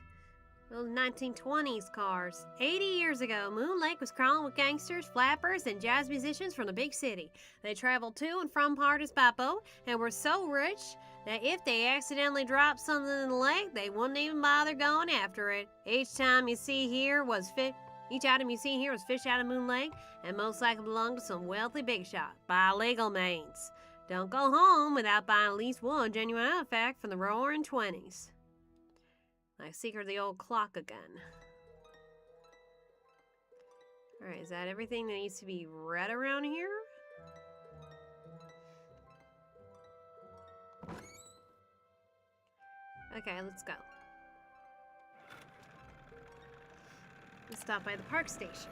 Well, 1920s cars. 80 years ago, Moon Lake was crawling with gangsters, flappers, and jazz musicians from the big city. They traveled to and from Partispapo and were so rich that if they accidentally dropped something in the lake, they wouldn't even bother going after it. Each item you see here was fish out of Moon Lake and most likely belonged to some wealthy big shot by legal means. Don't go home without buying at least one genuine artifact from the roaring 20s. I secret the old clock again. Alright, is that everything that needs to be read around here? Okay, let's go. Let's stop by the park station.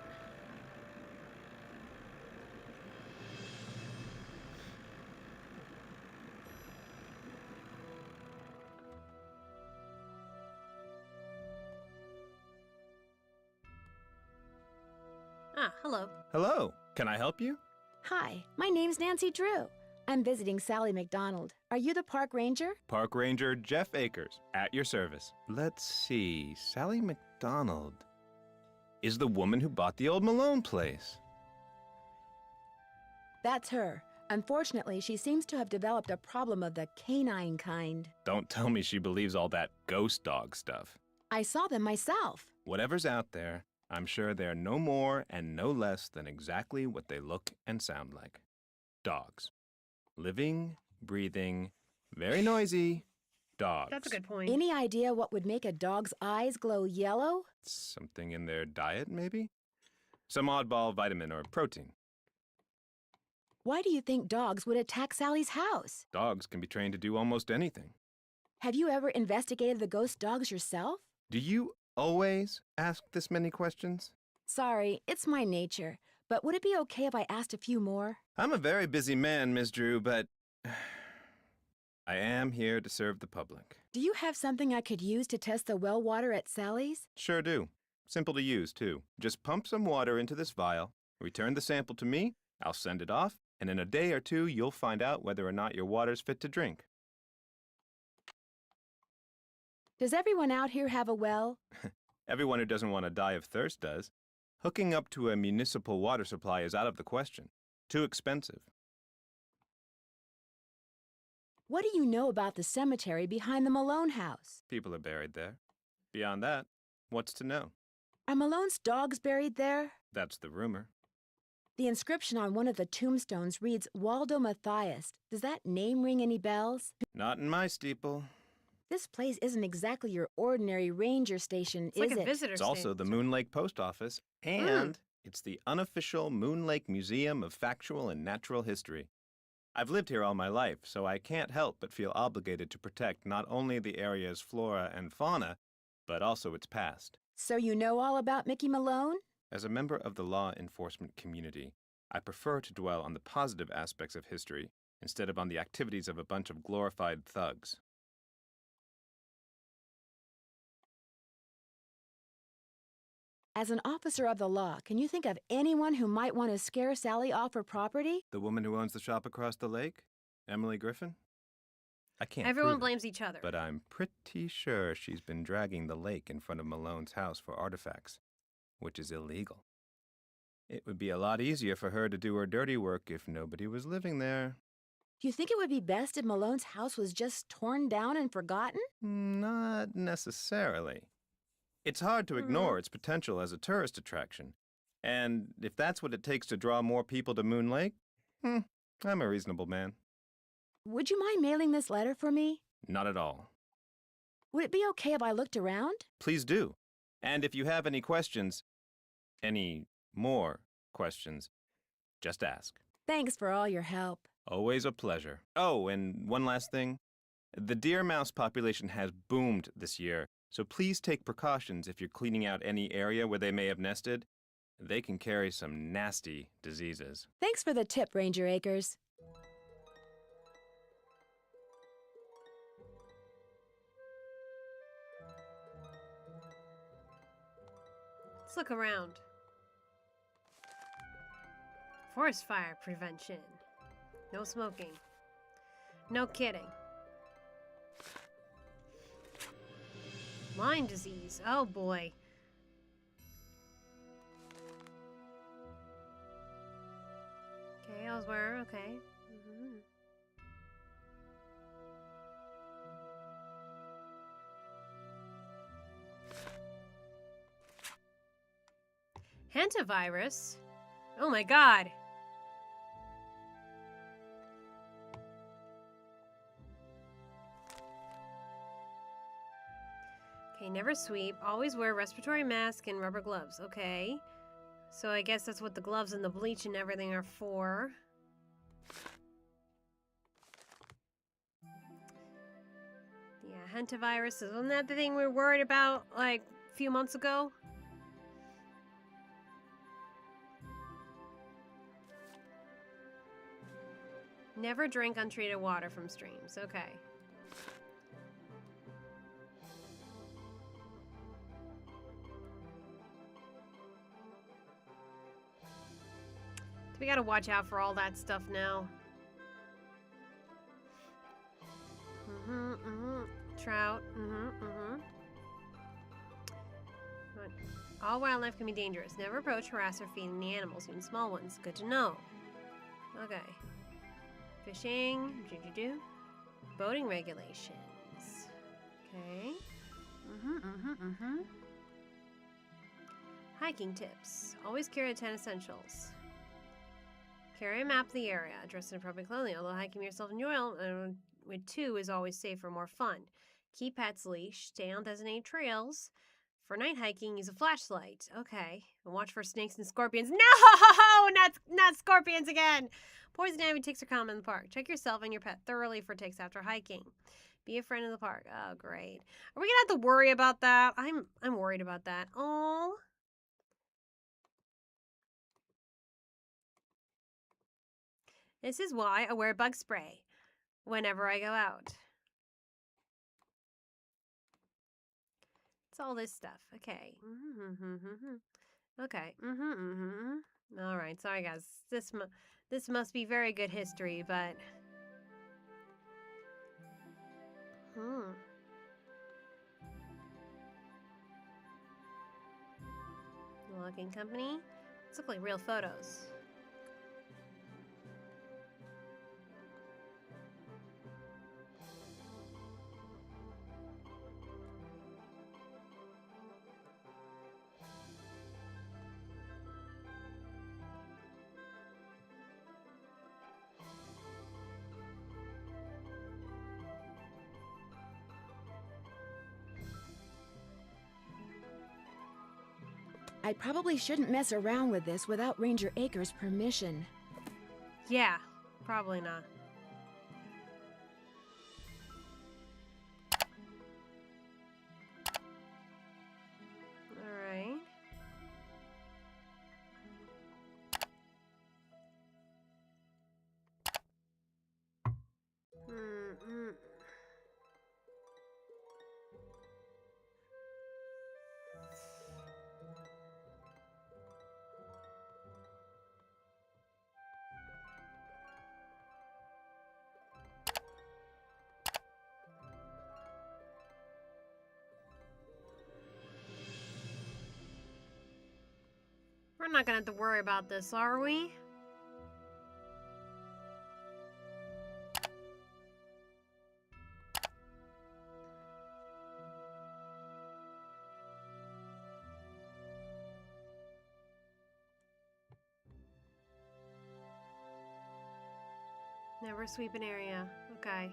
Ah, hello. Hello. Can I help you? Hi, my name's Nancy Drew. I'm visiting Sally McDonald. Are you the park ranger? Park Ranger Jeff Akers, at your service. Let's see. Sally McDonald is the woman who bought the old Malone place. That's her. Unfortunately, she seems to have developed a problem of the canine kind. Don't tell me she believes all that ghost dog stuff. I saw them myself. Whatever's out there, I'm sure they're no more and no less than exactly what they look and sound like. Dogs. Living, breathing, very noisy dogs. That's a good point. Any idea what would make a dog's eyes glow yellow? Something in their diet, maybe? Some oddball vitamin or protein. Why do you think dogs would attack Sally's house? Dogs can be trained to do almost anything. Have you ever investigated the ghost dogs yourself? Do you always ask this many questions? Sorry, it's my nature. But would it be okay if I asked a few more? I'm a very busy man, Miss Drew, but I am here to serve the public. Do you have something I could use to test the well water at Sally's? Sure do. Simple to use, too. Just pump some water into this vial, return the sample to me, I'll send it off, and in a day or two, you'll find out whether or not your water's fit to drink. Does everyone out here have a well? Everyone who doesn't want to die of thirst does. Hooking up to a municipal water supply is out of the question. Too expensive. What do you know about the cemetery behind the Malone house? People are buried there. Beyond that, what's to know? Are Malone's dogs buried there? That's the rumor. The inscription on one of the tombstones reads Waldo Matthias. Does that name ring any bells? Not in my steeple. This place isn't exactly your ordinary ranger station, It's like is a it? visitor It's also the station. Moon Lake Post Office, and it's the unofficial Moon Lake Museum of Factual and Natural History. I've lived here all my life, so I can't help but feel obligated to protect not only the area's flora and fauna, but also its past. So you know all about Mickey Malone? As a member of the law enforcement community, I prefer to dwell on the positive aspects of history instead of on the activities of a bunch of glorified thugs. As an officer of the law, can you think of anyone who might want to scare Sally off her property? The woman who owns the shop across the lake? Emily Griffin? I can't Everyone prove it, blames each other. but I'm pretty sure she's been dragging the lake in front of Malone's house for artifacts, which is illegal. It would be a lot easier for her to do her dirty work if nobody was living there. Do you think it would be best if Malone's house was just torn down and forgotten? Not necessarily. It's hard to ignore its potential as a tourist attraction. And if that's what it takes to draw more people to Moon Lake, I'm a reasonable man. Would you mind mailing this letter for me? Not at all. Would it be okay if I looked around? Please do. And if you have any questions, any more questions, just ask. Thanks for all your help. Always a pleasure. Oh, and one last thing. The deer mouse population has boomed this year, so please take precautions if you're cleaning out any area where they may have nested. They can carry some nasty diseases. Thanks for the tip, Ranger Akers. Let's look around. Forest fire prevention. No smoking. No kidding. Lyme disease. Oh boy. Okay, Ellsworth. Okay. Hantavirus? Oh my god. Okay, never sweep. Always wear respiratory mask and rubber gloves. Okay. So I guess that's what the gloves and the bleach and everything are for. Yeah, hantavirus. Isn't that the thing we were worried about, like, a few months ago? Never drink untreated water from streams. Okay. We gotta watch out for all that stuff now. Trout. All wildlife can be dangerous. Never approach, harass, or feed any animals, even small ones. Good to know. Okay. Fishing. Boating regulations. Okay. Hiking tips. Always carry 10 essentials. Carry a map of the area. Dress in appropriate clothing. Although hiking yourself enjoyable with 2 is always safer, more fun. Keep pets leash. Stay on designated trails. For night hiking, use a flashlight. Okay. And watch for snakes and scorpions. No! Not scorpions again! Poison ivy ticks are common in the park. Check yourself and your pet thoroughly for ticks after hiking. Be a friend of the park. Oh, great. Are we gonna have to worry about that? I'm worried about that. Oh. This is why I wear bug spray whenever I go out. It's all this stuff. Okay. Okay. All right. Sorry, guys. This must be very good history, but... Logging company. These look like real photos. I probably shouldn't mess around with this without Ranger Acres' permission. Yeah, probably not. All right. We're not gonna have to worry about this, are we? Never sweep an area. Okay.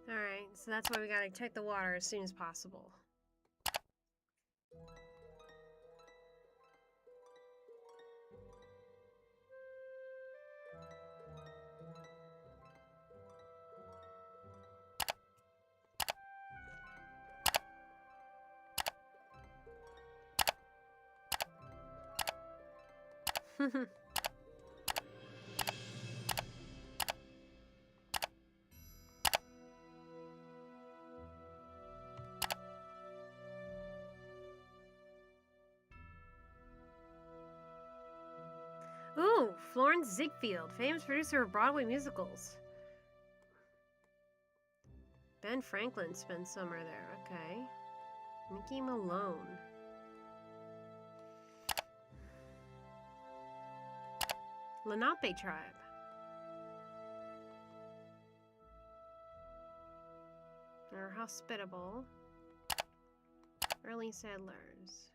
Alright, so that's why we gotta check the water as soon as possible. Florence Ziegfeld, famous producer of Broadway musicals. Ben Franklin spent summer there. Okay. Mickey Malone. Lenape tribe. They're hospitable. Early settlers.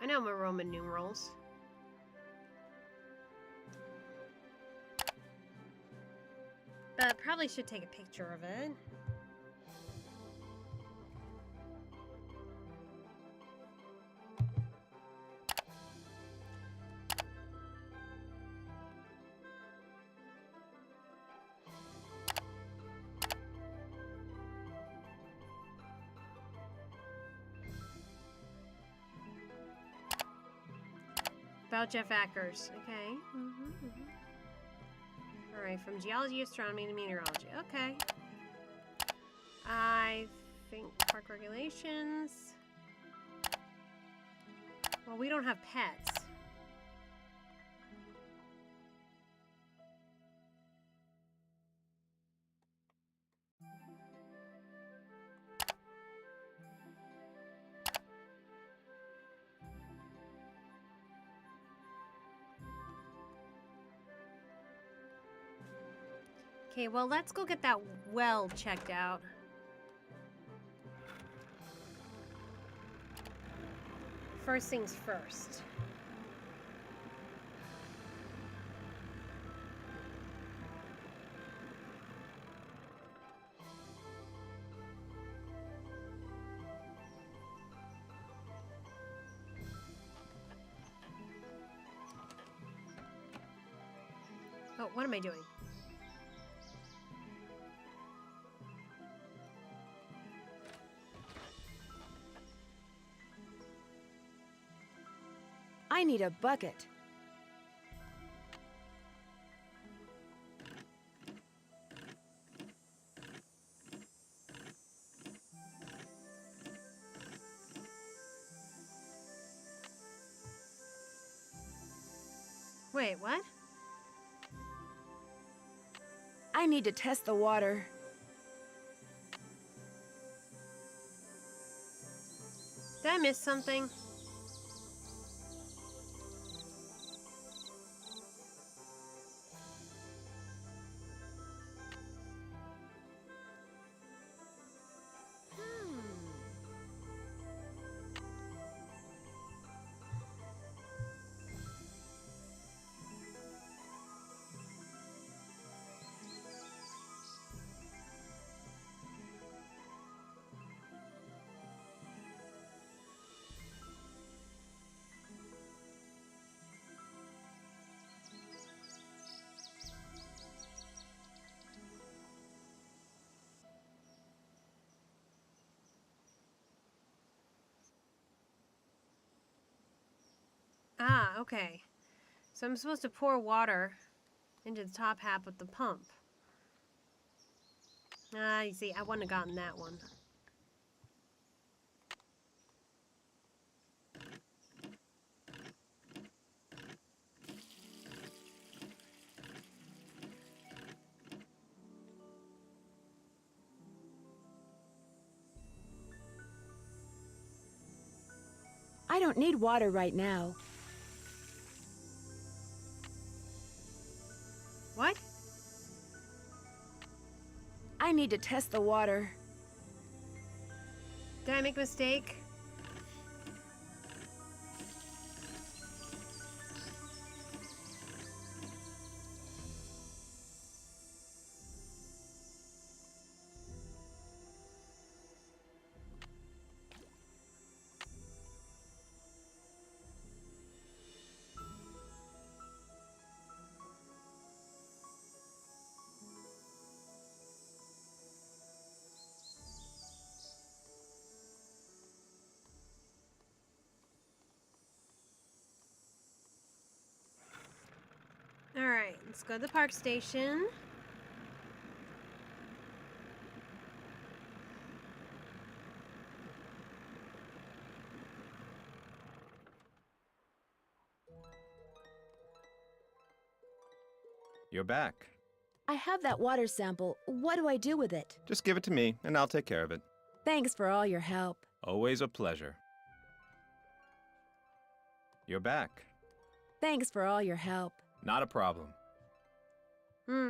I know my Roman numerals. But probably should take a picture of it. About Jeff Ackers. Okay. Alright, from geology, astronomy, to meteorology. Okay. I think park regulations. Well, we don't have pets. Okay, well, let's go get that well checked out. First things first. Oh, what am I doing? I need a bucket. Wait, what? I need to test the water. Did I miss something? Ah, okay. So I'm supposed to pour water into the top half of the pump. Ah, you see, I wouldn't have gotten that one. I don't need water right now. What? I need to test the water. Did I make a mistake? Alright, let's go to the park station. You're back. I have that water sample. What do I do with it? Just give it to me, and I'll take care of it. Thanks for all your help. Always a pleasure. You're back. Thanks for all your help. Not a problem. Hmm.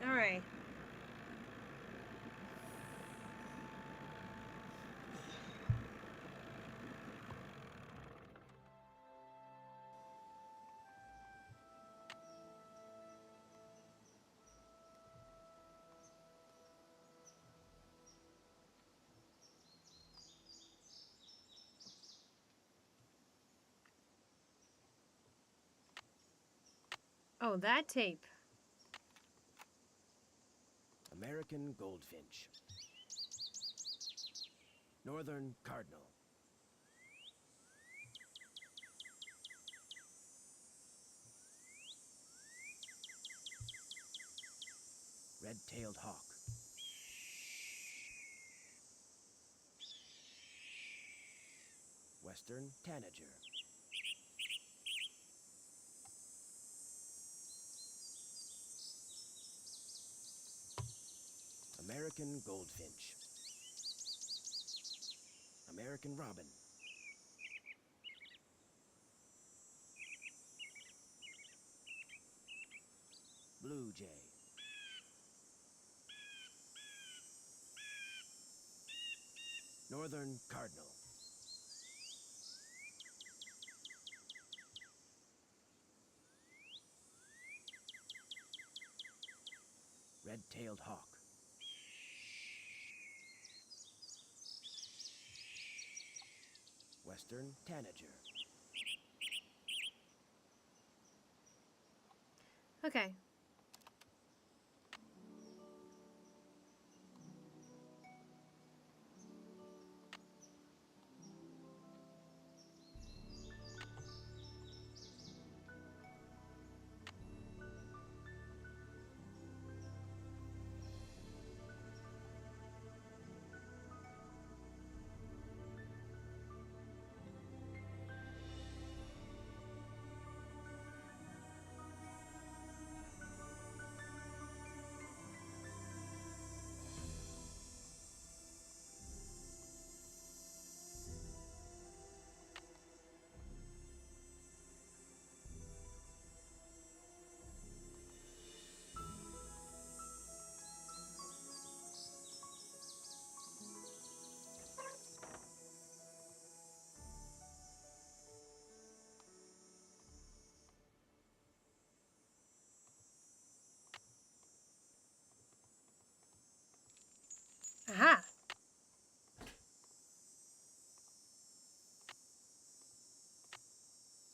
All right. Oh, that tape. American goldfinch. Northern cardinal. Red-tailed hawk. Western tanager. American goldfinch. American robin. Blue jay. Northern cardinal. Red-tailed hawk. Western tanager. Okay. Aha.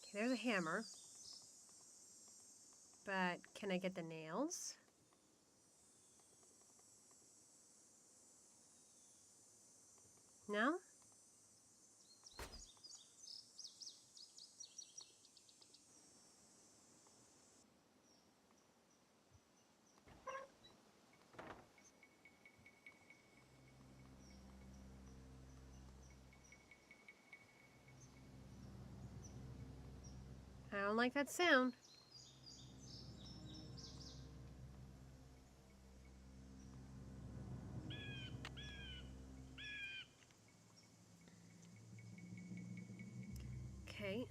Okay, there's a hammer. But can I get the nails? No? I don't like that sound. Okay,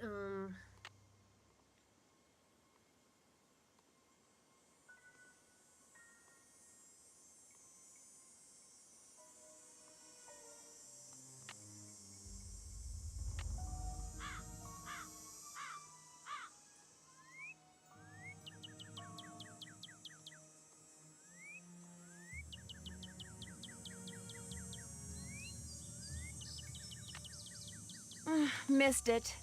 Missed it.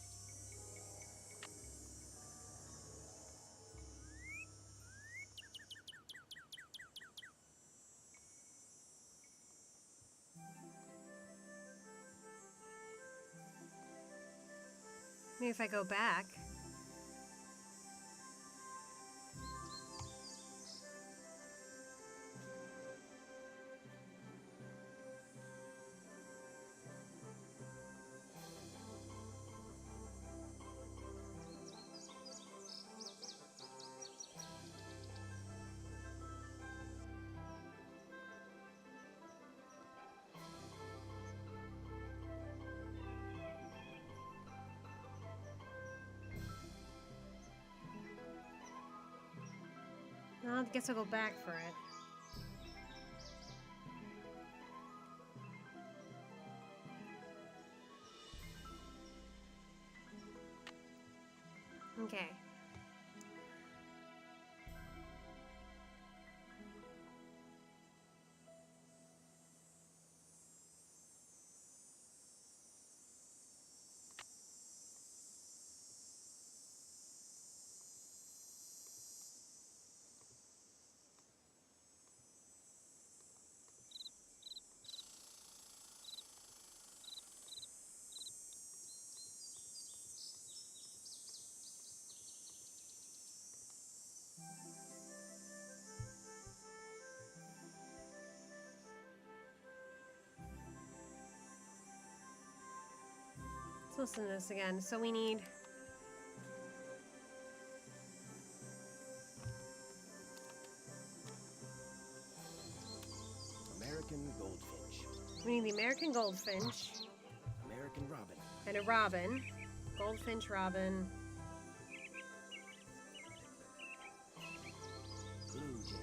Maybe if I go back. Well, I guess I'll go back for it. Okay. Let's listen to this again. So we need American goldfinch. we need the American goldfinch American robin. and a robin. Goldfinch robin. Blue jay.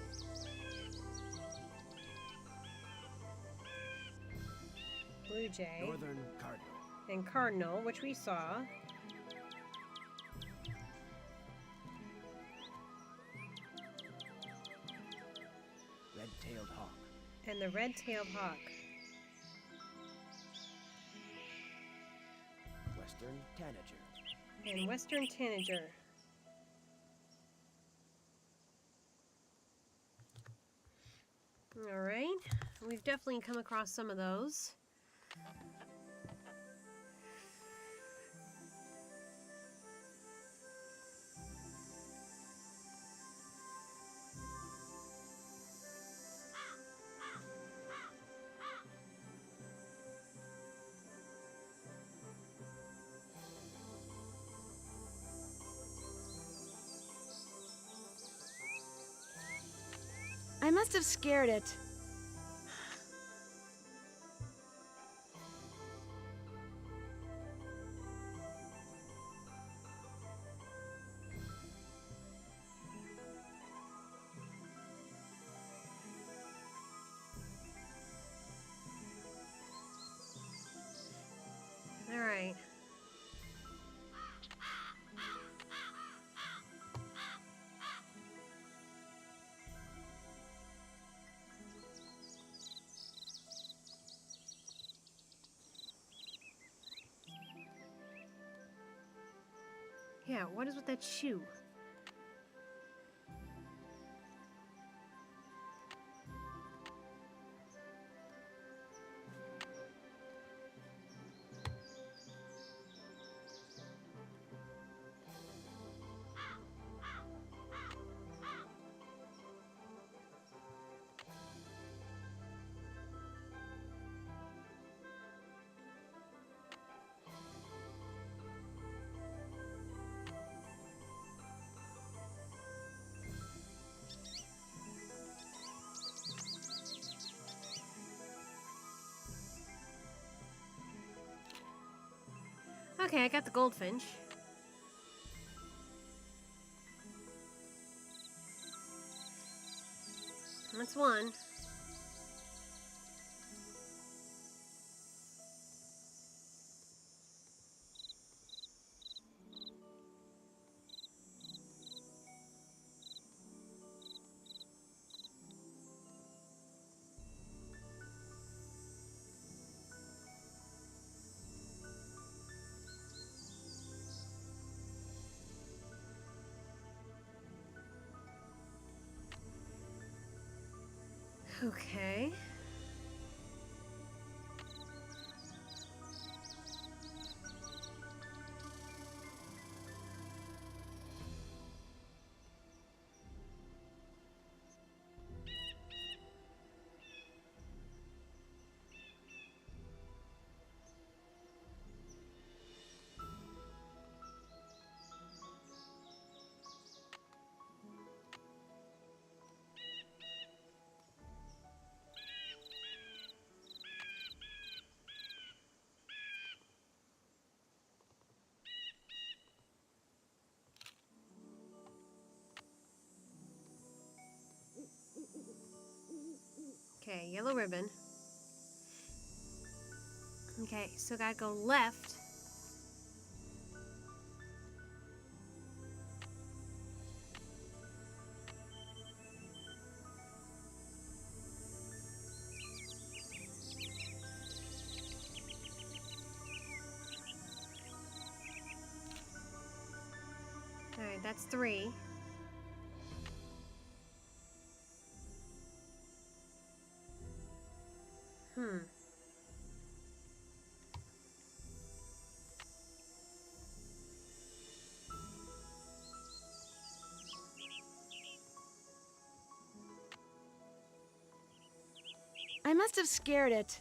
Blue jay. Northern cardinal. And cardinal, which we saw. Red-tailed hawk. And the red-tailed hawk. Western tanager. And western tanager. All right. We've definitely come across some of those. I must have scared it. All right. Yeah, what is with that shoe? Okay, I got the goldfinch. That's one. Okay. Okay, yellow ribbon. Okay, so gotta go left. Alright, that's 3. I must have scared it.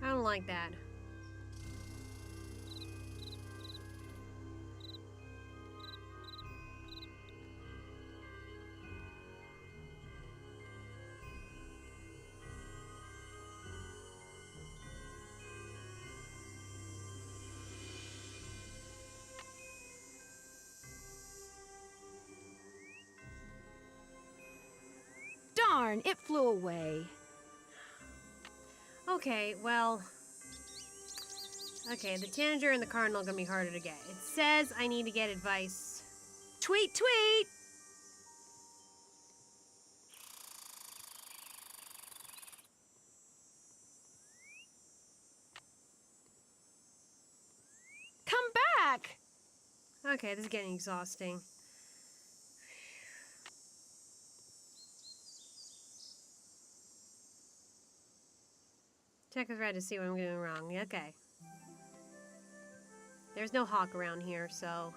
I don't like that. Darn, it flew away. Okay, well... Okay, the tanager and the cardinal are gonna be harder to get. It says I need to get advice. Tweet, tweet! Come back! Okay, this is getting exhausting. Check is red to see what I'm doing wrong. Okay. There's no hawk around here, so...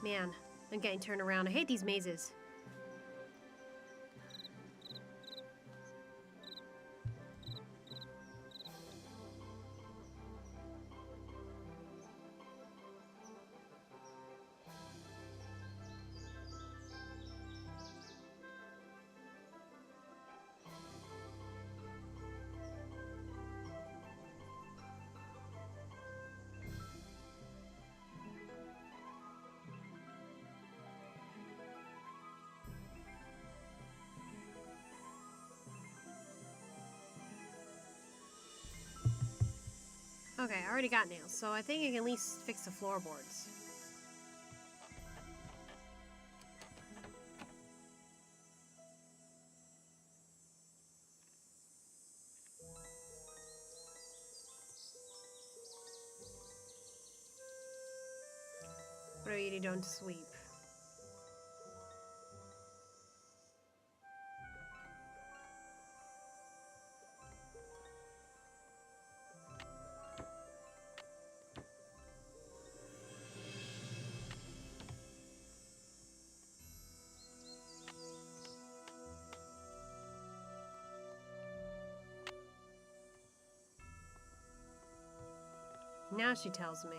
Man, I'm getting turned around. I hate these mazes. Okay, I already got nails, so I think I can at least fix the floorboards. What are you doing to sweep? Now she tells me.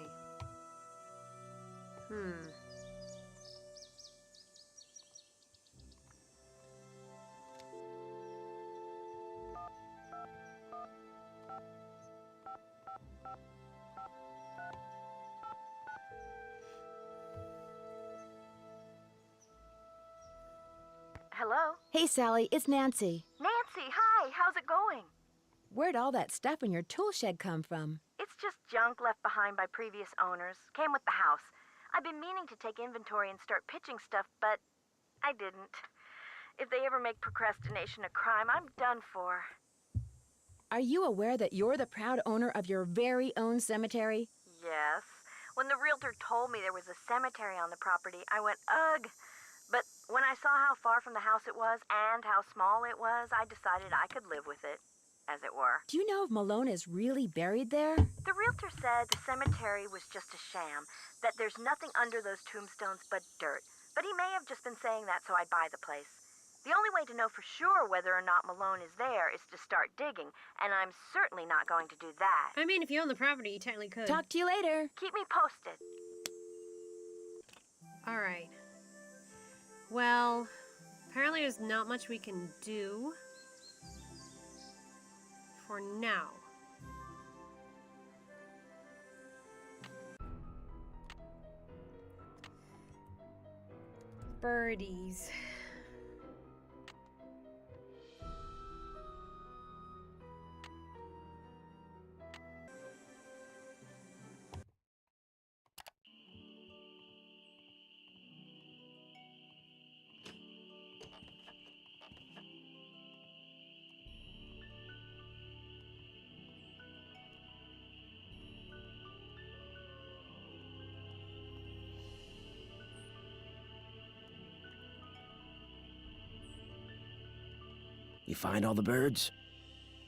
Hello? Hey, Sally, it's Nancy. Nancy, hi, how's it going? Where'd all that stuff in your tool shed come from? It's just junk left behind by previous owners. Came with the house. I've been meaning to take inventory and start pitching stuff, but I didn't. If they ever make procrastination a crime, I'm done for. Are you aware that you're the proud owner of your very own cemetery? Yes. When the realtor told me there was a cemetery on the property, I went, ugh. But when I saw how far from the house it was and how small it was, I decided I could live with it, as it were. Do you know if Malone is really buried there? The realtor said the cemetery was just a sham, that there's nothing under those tombstones but dirt. but he may have just been saying that so I'd buy the place. The only way to know for sure whether or not Malone is there is to start digging, and I'm certainly not going to do that. I mean, if you own the property, you technically could. Talk to you later. Keep me posted. All right. Well, apparently there's not much we can do for now. Birdies. You find all the birds?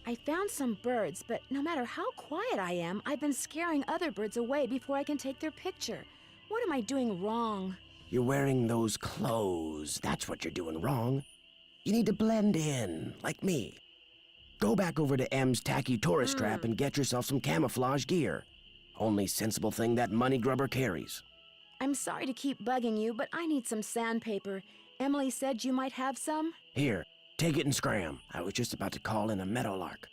I found some birds, but no matter how quiet I am, I've been scaring other birds away before I can take their picture. What am I doing wrong? You're wearing those clothes. That's what you're doing wrong. You need to blend in, like me. Go back over to M's tacky tourist trap and get yourself some camouflage gear. Only sensible thing that money grubber carries. I'm sorry to keep bugging you, but I need some sandpaper. Emily said you might have some? Here, take it and scram. I was just about to call in a meadowlark.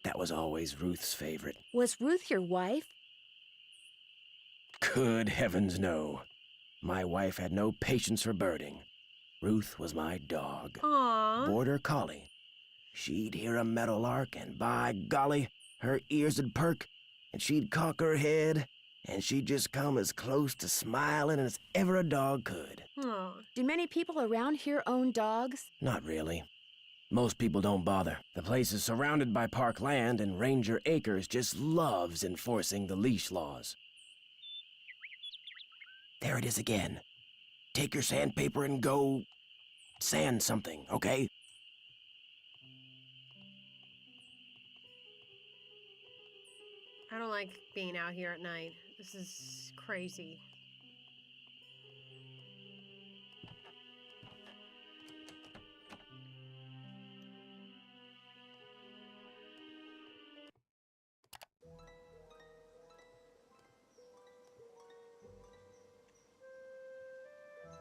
That was always Ruth's favorite. Was Ruth your wife? Good heavens, no. My wife had no patience for birding. Ruth was my dog. Aww. Border collie. She'd hear a meadowlark, and by golly, her ears would perk, and she'd cock her head, and she'd just come as close to smiling as ever a dog could. Aw. Do many people around here own dogs? Not really. Most people don't bother. The place is surrounded by park land, and Ranger Acres just loves enforcing the leash laws. There it is again. Take your sandpaper and go sand something, okay? I don't like being out here at night. This is crazy.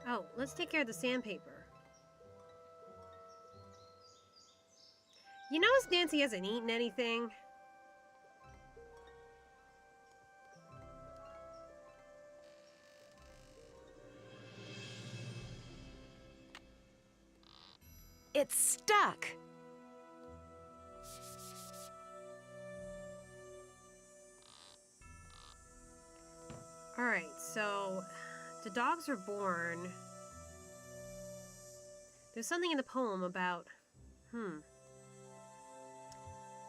Oh, let's take care of the sandpaper. You notice Nancy hasn't eaten anything? It's stuck. All right, so the dogs are born. There's something in the poem about,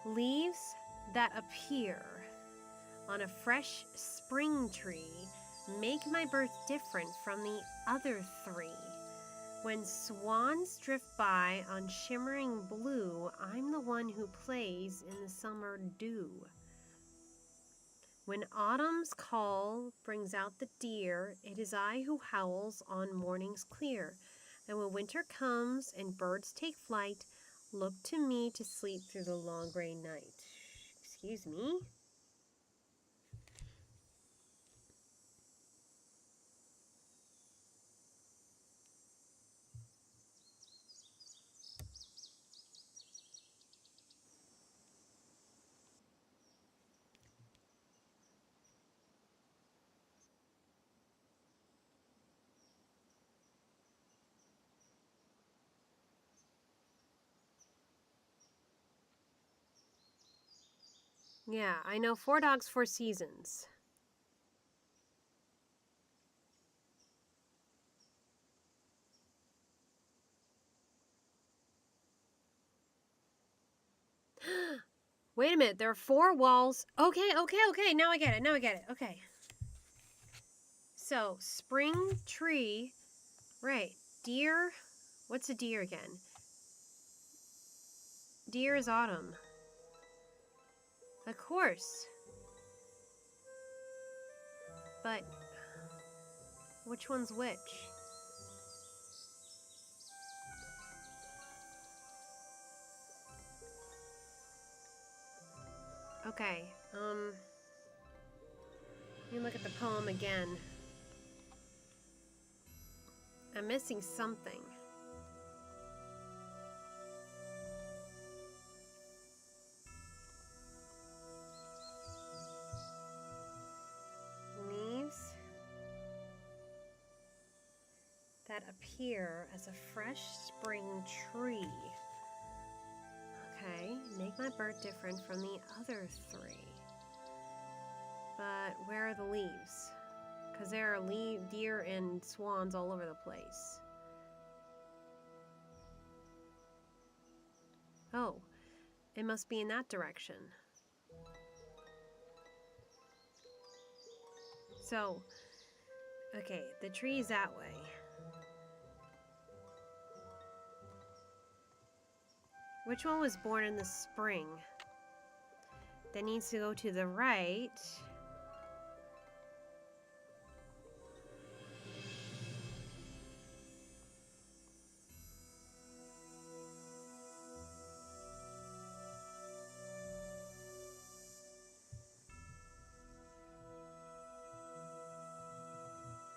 leaves that appear on a fresh spring tree make my birth different from the other three. When swans drift by on shimmering blue, I'm the one who plays in the summer dew. When autumn's call brings out the deer, it is I who howls on mornings clear. And when winter comes and birds take flight, look to me to sleep through the long gray night. Excuse me? Yeah, I know 4 dogs, 4 seasons. Wait a minute, there are 4 walls. Okay, now I get it, okay. So, spring tree, right, deer, what's a deer again? Deer is autumn. Of course. But which one's which? Okay, let me look at the poem again. I'm missing something. Leaves that appear as a fresh spring tree. Okay, make my bird different from the other three. But where are the leaves? Because there are deer and swans all over the place. Oh, it must be in that direction. So, okay, the tree is that way. Which one was born in the spring? That needs to go to the right.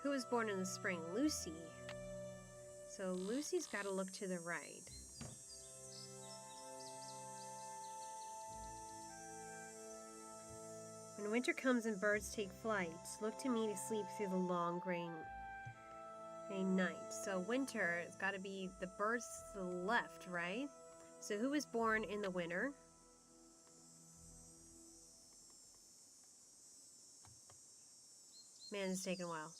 Who was born in the spring? Lucy. So Lucy's got to look to the right. When winter comes and birds take flight, look to me to sleep through the long gray night. So winter, it's got to be the birds to the left, right? So who was born in the winter? Man, it's taking a while.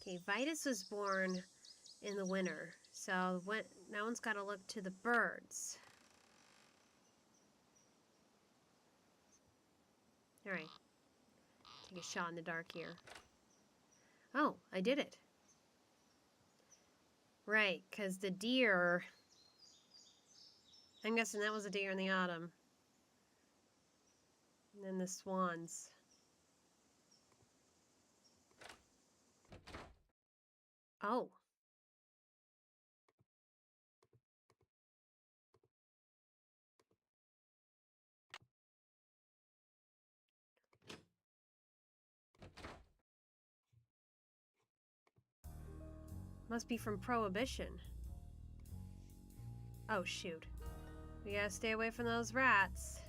Okay, Vitus was born in the winter, so that one's got to look to the birds. All right, take a shot in the dark here. Oh, I did it. Right, because the deer, I'm guessing that was a deer in the autumn. And then the swans. Oh. Must be from Prohibition. Oh, shoot. We gotta stay away from those rats.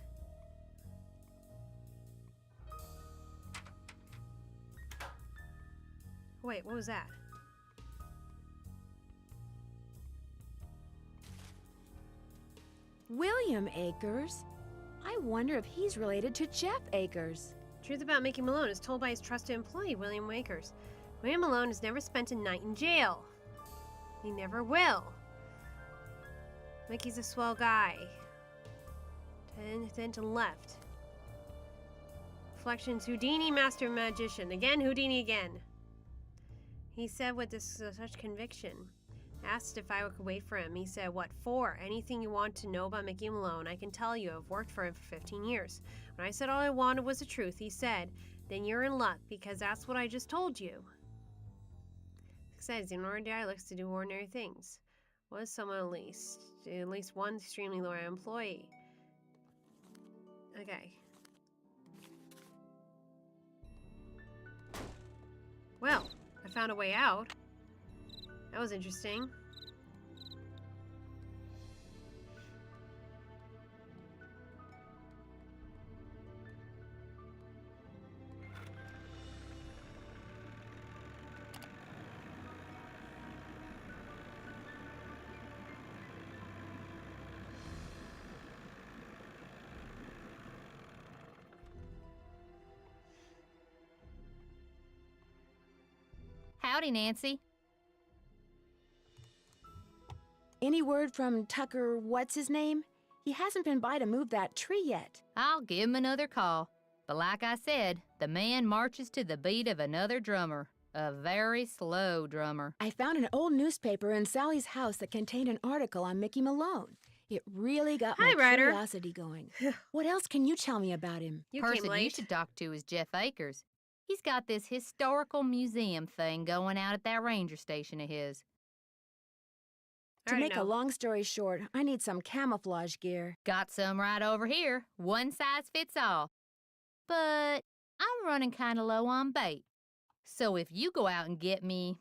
Wait, what was that? William Akers? I wonder if he's related to Jeff Akers. Truth about Mickey Malone is told by his trusted employee, William Akers. William Malone has never spent a night in jail. He never will. Mickey's a swell guy. Then to the left. Reflections, Houdini, master magician. Again, Houdini again. He said with such conviction. Asked if I could wait for him. He said, what for? Anything you want to know about Mickey Malone, I can tell you. I've worked for him for 15 years. When I said all I wanted was the truth, he said, then you're in luck, because that's what I just told you. Says, in ordinary dialects to do ordinary things. Was someone at least one extremely loyal employee. Okay. Well, I found a way out. That was interesting. Howdy, Nancy. Any word from Tucker, what's his name? He hasn't been by to move that tree yet. I'll give him another call. But like I said, the man marches to the beat of another drummer. A very slow drummer. I found an old newspaper in Sally's house that contained an article on Mickey Malone. It really got my curiosity going. What else can you tell me about him? You Person came late. you should talk to is Jeff Akers. He's got this historical museum thing going out at that ranger station of his. To make a long story short, I need some camouflage gear. Got some right over here. One size fits all. But I'm running kind of low on bait. So if you go out and get me,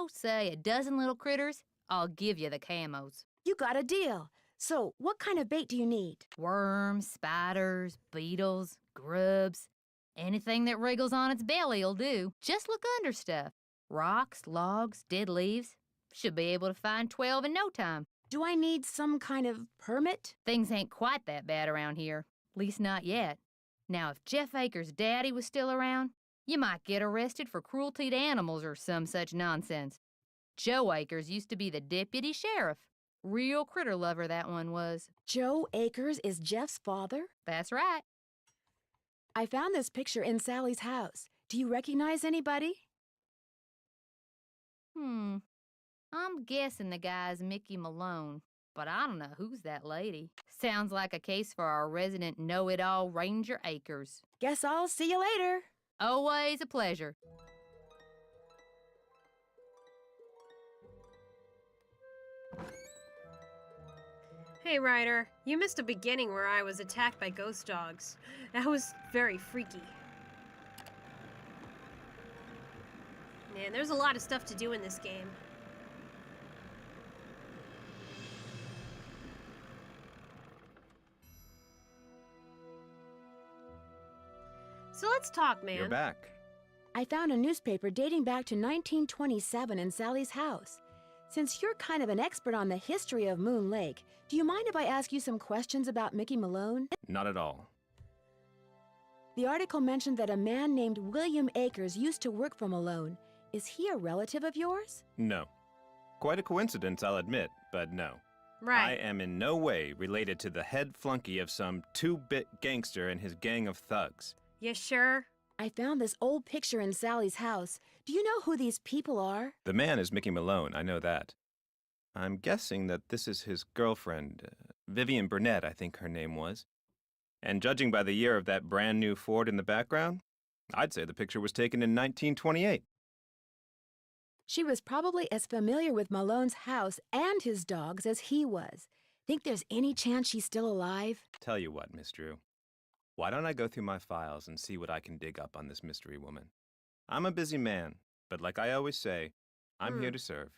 say a dozen little critters, I'll give you the camos. You got a deal. So what kind of bait do you need? Worms, spiders, beetles, grubs. Anything that wriggles on its belly'll do. Just look under stuff. Rocks, logs, dead leaves. Should be able to find 12 in no time. Do I need some kind of permit? Things ain't quite that bad around here. Least not yet. Now, if Jeff Akers' daddy was still around, you might get arrested for cruelty to animals or some such nonsense. Joe Akers used to be the deputy sheriff. Real critter lover, that one was. Joe Akers is Jeff's father? That's right. I found this picture in Sally's house. Do you recognize anybody? I'm guessing the guy's Mickey Malone, but I don't know who's that lady. Sounds like a case for our resident know-it-all Ranger Akers. Guess I'll see you later. Always a pleasure. Hey, Ryder. You missed a beginning where I was attacked by ghost dogs. That was very freaky. Man, there's a lot of stuff to do in this game. So let's talk, man. You're back. I found a newspaper dating back to 1927 in Sally's house. Since you're kind of an expert on the history of Moon Lake, do you mind if I ask you some questions about Mickey Malone? Not at all. The article mentioned that a man named William Akers used to work for Malone. Is he a relative of yours? No. Quite a coincidence, I'll admit, but no. Right. I am in no way related to the head flunky of some two-bit gangster and his gang of thugs. You sure? I found this old picture in Sally's house. Do you know who these people are? The man is Mickey Malone, I know that. I'm guessing that this is his girlfriend, Vivian Burnett, I think her name was. And judging by the year of that brand new Ford in the background, I'd say the picture was taken in 1928. She was probably as familiar with Malone's house and his dogs as he was. Think there's any chance she's still alive? Tell you what, Miss Drew. Why don't I go through my files and see what I can dig up on this mystery woman? I'm a busy man, but like I always say, I'm here to serve.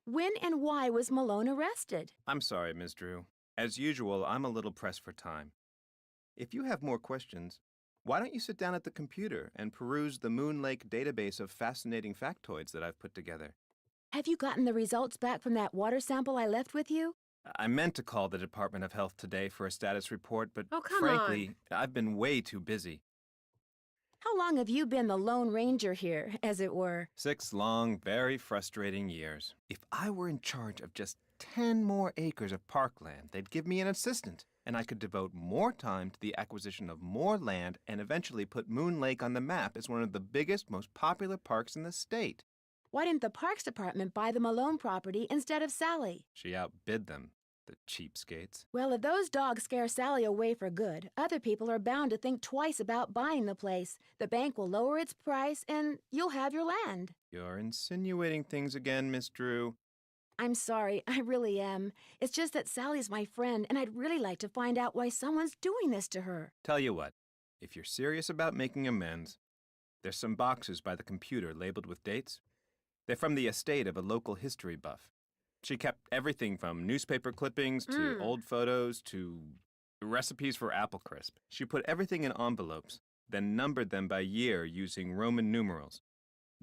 When and why was Malone arrested? I'm sorry, Miss Drew. As usual, I'm a little pressed for time. If you have more questions, why don't you sit down at the computer and peruse the Moon Lake database of fascinating factoids that I've put together? Have you gotten the results back from that water sample I left with you? I meant to call the Department of Health today for a status report, but come frankly, I've been way too busy. How long have you been the Lone Ranger here, as it were? 6 long, very frustrating years. If I were in charge of just 10 more acres of parkland, they'd give me an assistant, and I could devote more time to the acquisition of more land and eventually put Moon Lake on the map as one of the biggest, most popular parks in the state. Why didn't the Parks Department buy the Malone property instead of Sally? She outbid them, the cheapskates. Well, if those dogs scare Sally away for good, other people are bound to think twice about buying the place. The bank will lower its price, and you'll have your land. You're insinuating things again, Miss Drew. I'm sorry, I really am. It's just that Sally's my friend, and I'd really like to find out why someone's doing this to her. Tell you what, if you're serious about making amends, there's some boxes by the computer labeled with dates. They're from the estate of a local history buff. She kept everything from newspaper clippings to old photos to recipes for apple crisp. She put everything in envelopes, then numbered them by year using Roman numerals.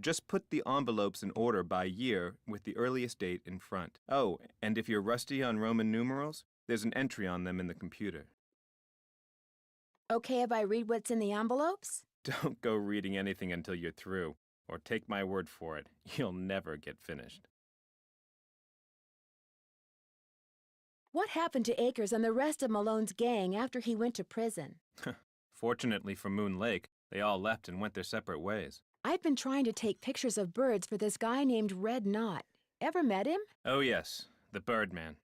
Just put the envelopes in order by year with the earliest date in front. Oh, and if you're rusty on Roman numerals, there's an entry on them in the computer. Okay if I read what's in the envelopes? Don't go reading anything until you're through, or take my word for it, you'll never get finished. What happened to Akers and the rest of Malone's gang after he went to prison? Fortunately for Moon Lake, they all left and went their separate ways. I've been trying to take pictures of birds for this guy named Red Knot. Ever met him? Oh yes, the Birdman.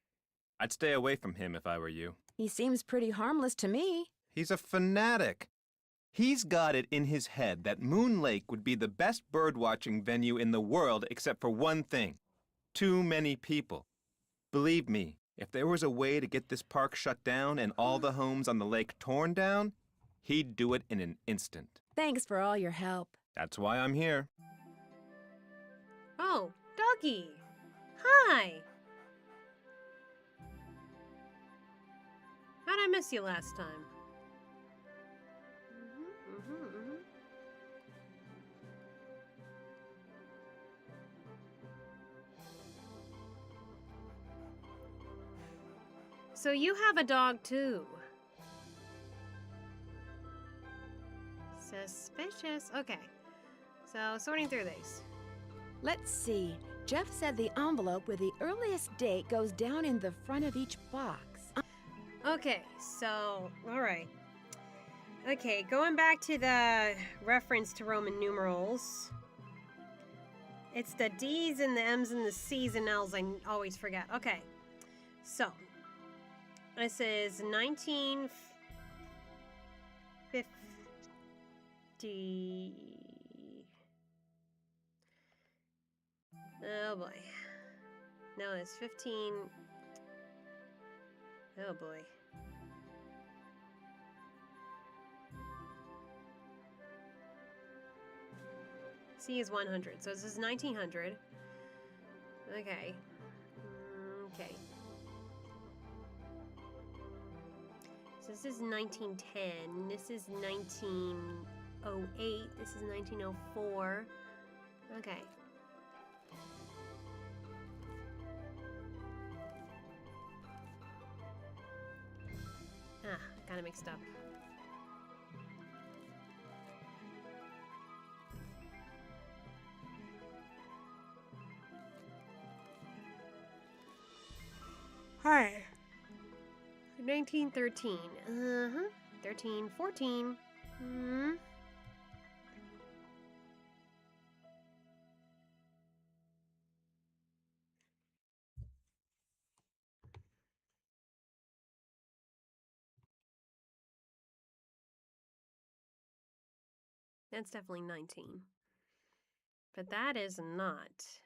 I'd stay away from him if I were you. He seems pretty harmless to me. He's a fanatic. He's got it in his head that Moon Lake would be the best birdwatching venue in the world except for one thing: too many people. Believe me, if there was a way to get this park shut down and all the homes on the lake torn down, he'd do it in an instant. Thanks for all your help. That's why I'm here. Oh, Doggy. Hi. How'd I miss you last time? So you have a dog too. Suspicious. Okay. So sorting through these. Let's see. Jeff said the envelope with the earliest date goes down in the front of each box. Okay, so, all right. Okay, going back to the reference to Roman numerals. It's the D's and the M's and the C's and L's I always forget. Okay, so this is 1950. Oh boy. No, it's 15. Oh boy. C is 100, so this is 1900. Okay. Okay. So this is 1910. This is 1908. This is 1904. Okay. Ah, kind of mixed up. Hi. 1913. 13, 14. That's definitely 19. But that is not.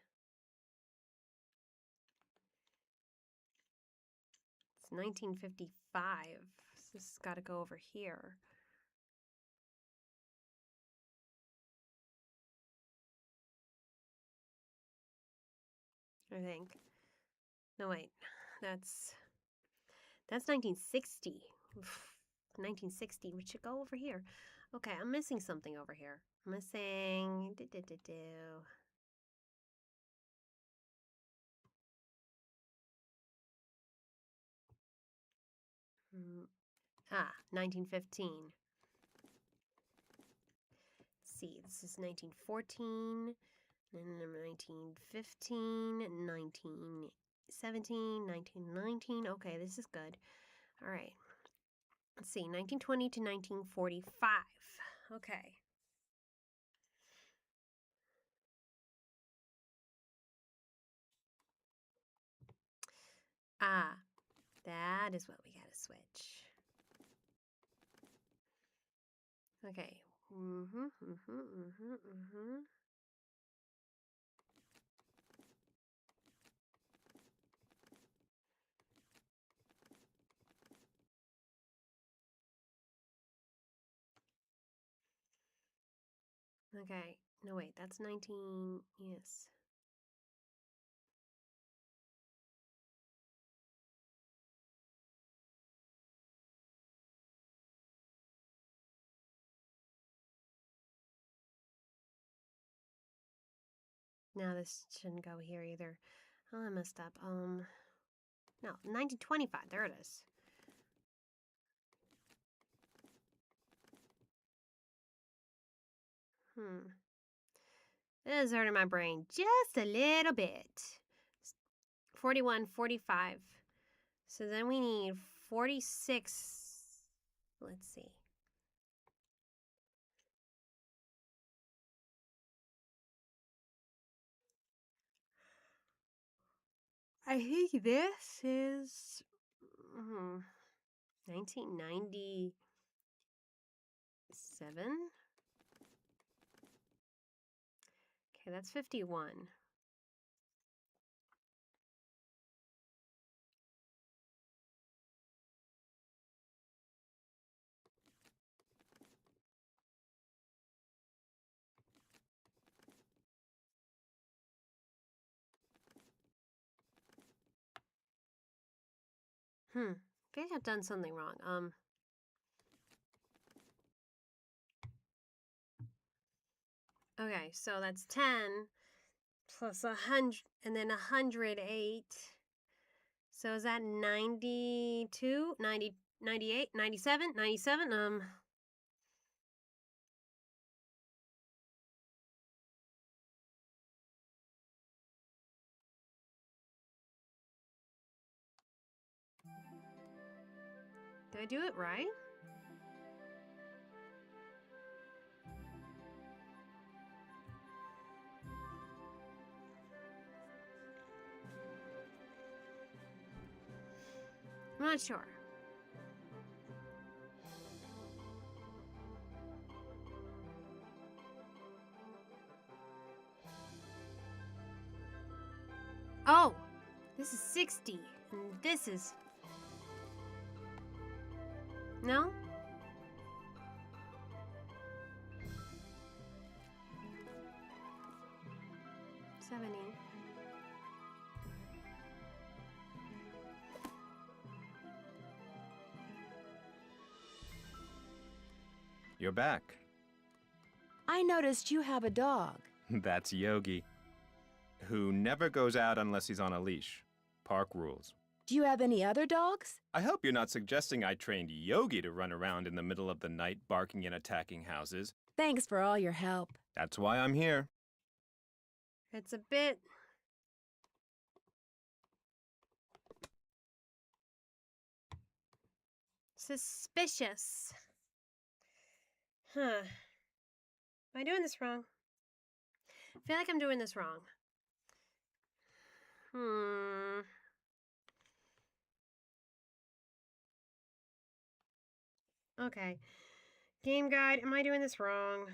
It's 1955. So this has got to go over here. I think. No, wait. That's 1960. 1960, which should go over here. Okay, I'm missing something over here. I'm missing... Ah, 1915. Let's see, this is 1914, 1915, 1917, 1919. Okay, this is good. All right. Let's see, 1920 to 1945. Okay. Ah, that is what we gotta switch. Okay. Okay. No, wait, that's 19, yes. No, this shouldn't go here either. Oh, I messed up. No, 1925. There it is. This is hurting my brain just a little bit. 41, 45. So then we need 46. Let's see. I think this is 1997. 7. Okay, that's 51. I feel like I've done something wrong. Okay, so that's 10 plus 100, and then 108. So is that 92, 90, 98, 97, 97? Did I do it right? I'm not sure. Oh, this is 60, and this is... No? $70. You're back. I noticed you have a dog. That's Yogi, who never goes out unless he's on a leash. Park rules. Do you have any other dogs? I hope you're not suggesting I trained Yogi to run around in the middle of the night barking and attacking houses. Thanks for all your help. That's why I'm here. It's a bit... suspicious. Huh. Am I doing this wrong? I feel like I'm doing this wrong. Okay. Game guide, am I doing this wrong?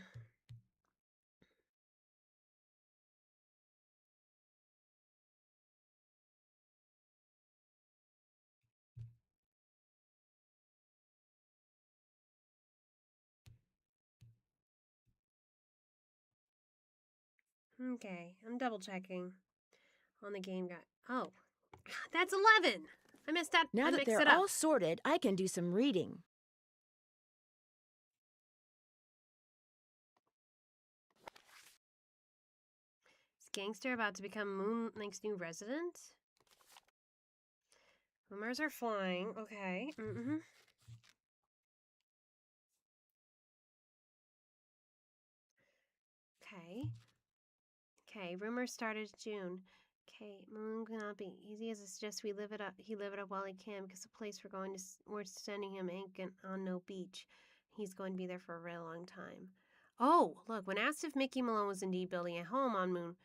Okay, I'm double checking on the game guide. Oh, that's 11. I missed that. Now that they're all sorted, I can do some reading. Is Gangster about to become Moon Lake's new resident? Rumors are flying. Okay. Okay, rumors started June. Okay, Moon cannot be easy as it suggests we live it up. He live it up while he can because the place we're sending him ain't on no beach. He's going to be there for a real long time. Oh, look, when asked if Mickey Malone was indeed building a home on Moon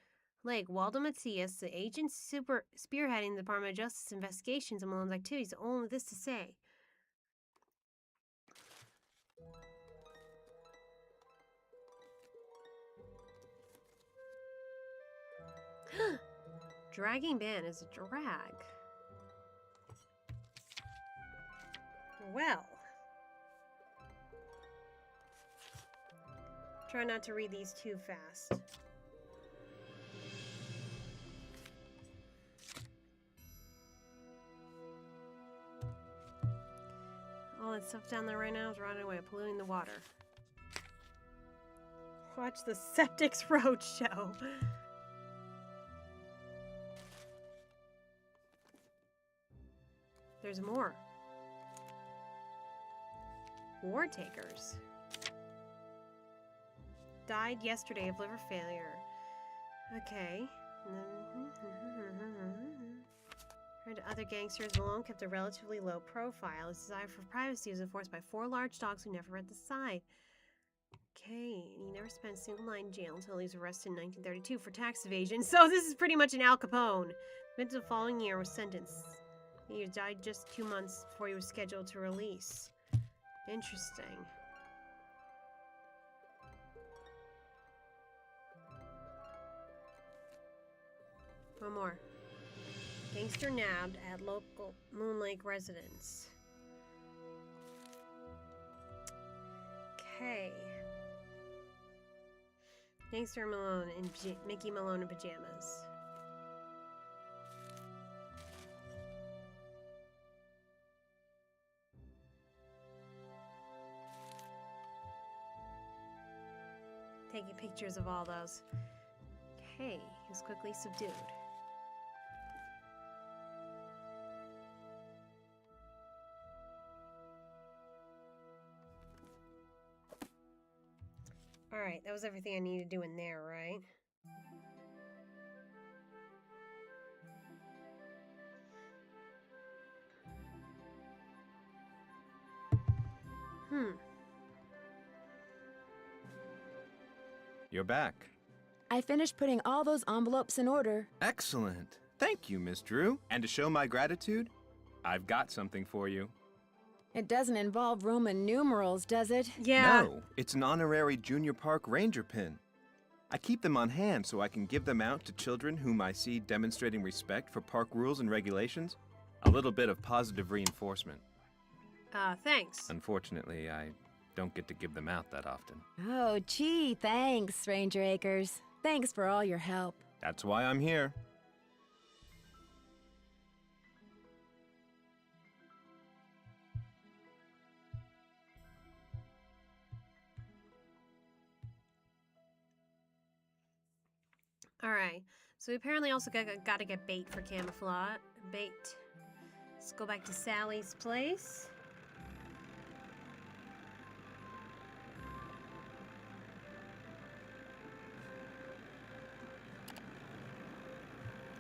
Lake, Waldo Macias, the agent spearheading the Department of Justice investigations of Malone's activities, only this to say. Dragging Ben is a drag. Well. Try not to read these too fast. All that stuff down there right now is rotting away, polluting the water. Watch the Septics Roadshow. There's more. War takers. Died yesterday of liver failure. Okay. Compared to other gangsters, Malone kept a relatively low profile. His desire for privacy was enforced by 4 large dogs who never read the side. Okay, and he never spent a single night in jail until he was arrested in 1932 for tax evasion. So this is pretty much an Al Capone. Went to the following year was sentenced. He died just 2 months before he was scheduled to release. Interesting. One more. Gangster nabbed at local Moon Lake residence. Okay. Gangster Malone in Mickey Malone in pajamas. Taking pictures of all those. Okay, he was quickly subdued. Alright, that was everything I needed to do in there, right? You're back. I finished putting all those envelopes in order. Excellent. Thank you, Miss Drew. And to show my gratitude, I've got something for you. It doesn't involve Roman numerals, does it? Yeah. No, it's an honorary Junior Park Ranger pin. I keep them on hand so I can give them out to children whom I see demonstrating respect for park rules and regulations. A little bit of positive reinforcement. Thanks. Unfortunately, I don't get to give them out that often. Oh, gee, thanks, Ranger Akers. Thanks for all your help. That's why I'm here. Alright, so we apparently also got to get bait for camouflage. Bait. Let's go back to Sally's place.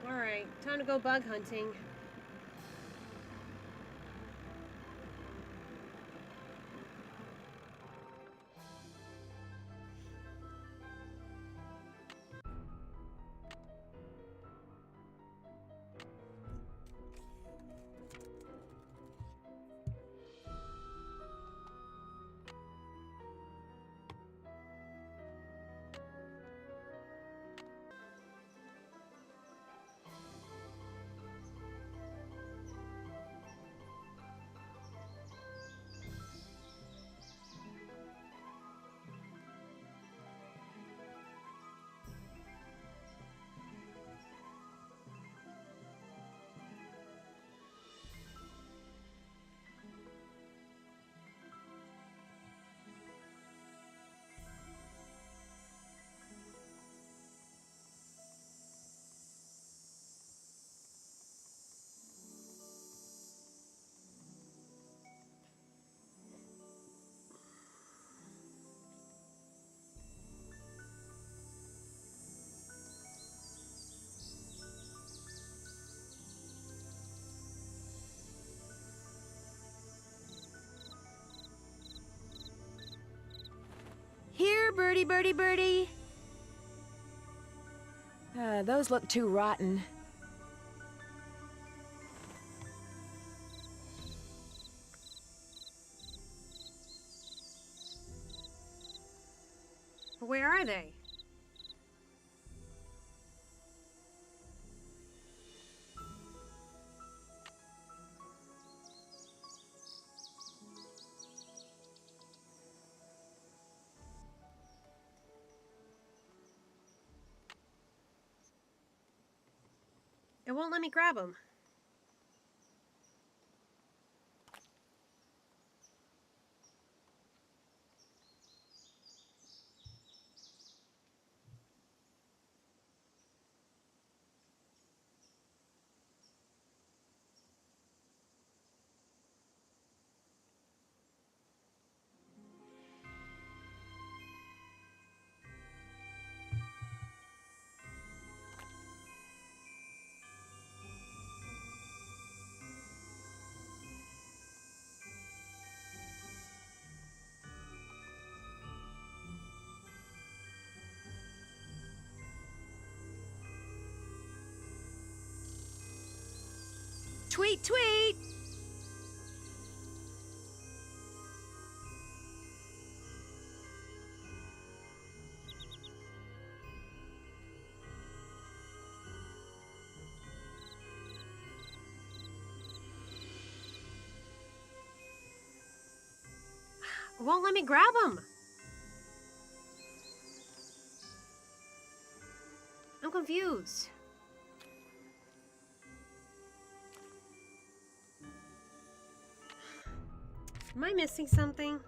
Alright, time to go bug hunting. Here, birdie, birdie, birdie. Those look too rotten. Where are they? It won't let me grab them. Tweet, tweet! It won't let me grab him. I'm confused. Am I missing something?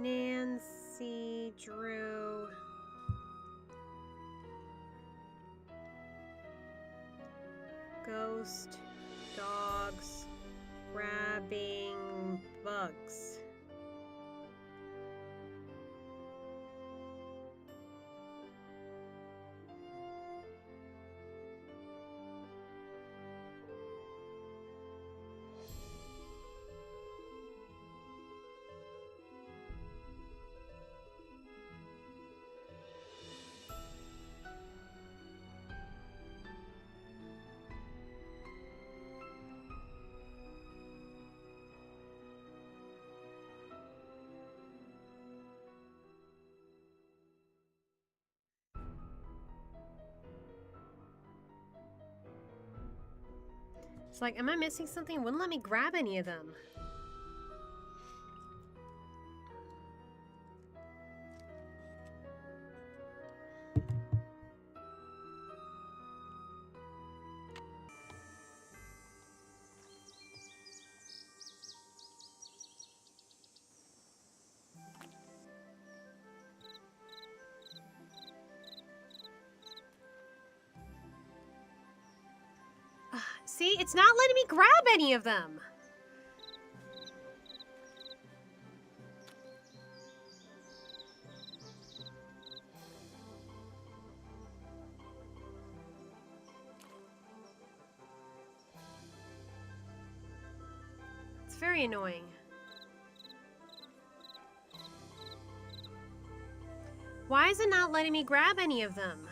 Nancy Drew. Ghost dogs grabbing bugs. It's like, am I missing something? It wouldn't let me grab any of them. See, it's not letting me grab any of them. It's very annoying. Why is it not letting me grab any of them?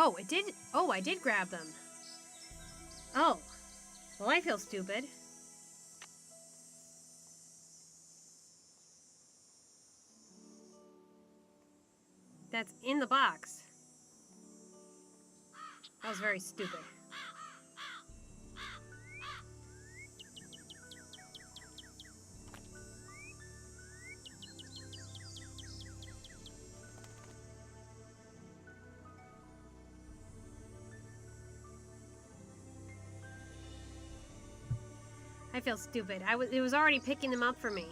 Oh, it did. Oh, I did grab them. Oh. Well, I feel stupid. That's in the box. That was very stupid. I feel stupid. It was already picking them up for me.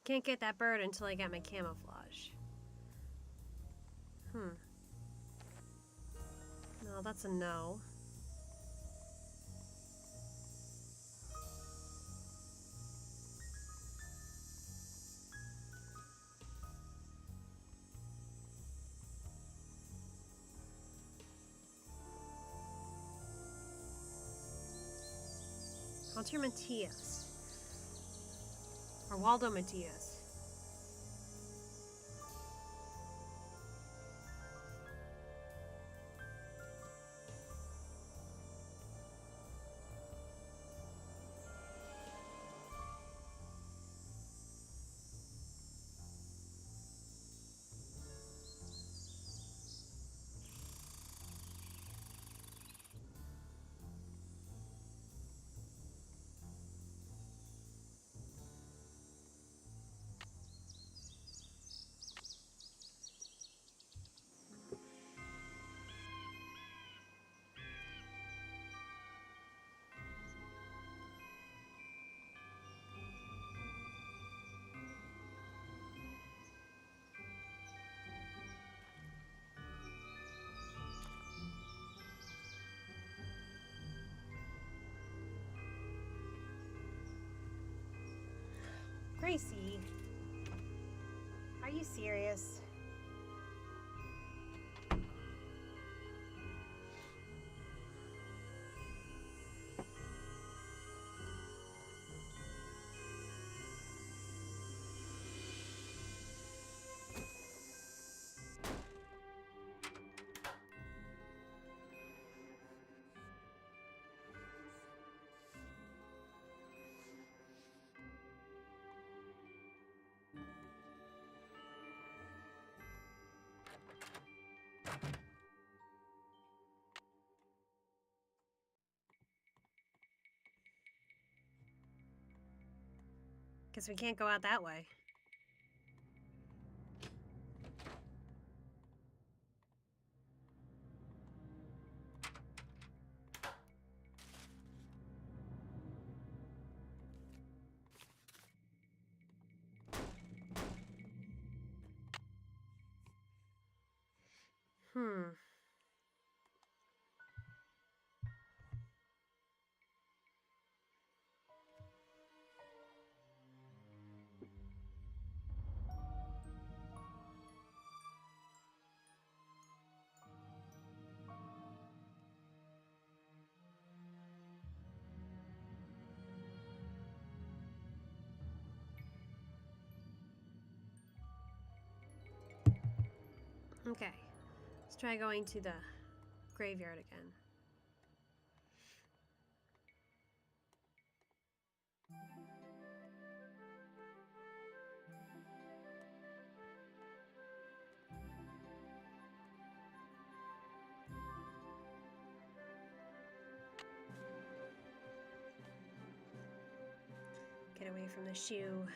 Can't get that bird until I get my camouflage. No, that's a no. Walter Matias. Or Waldo Matias. serious? Guess we can't go out that way. Okay, let's try going to the graveyard again. Get away from the shoe.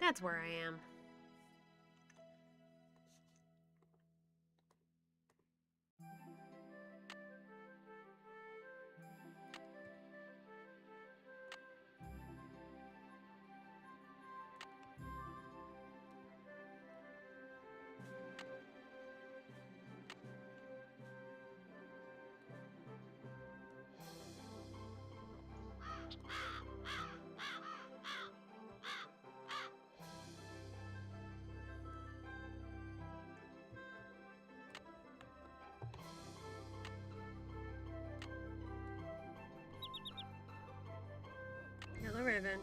That's where I am. Yellow ribbon.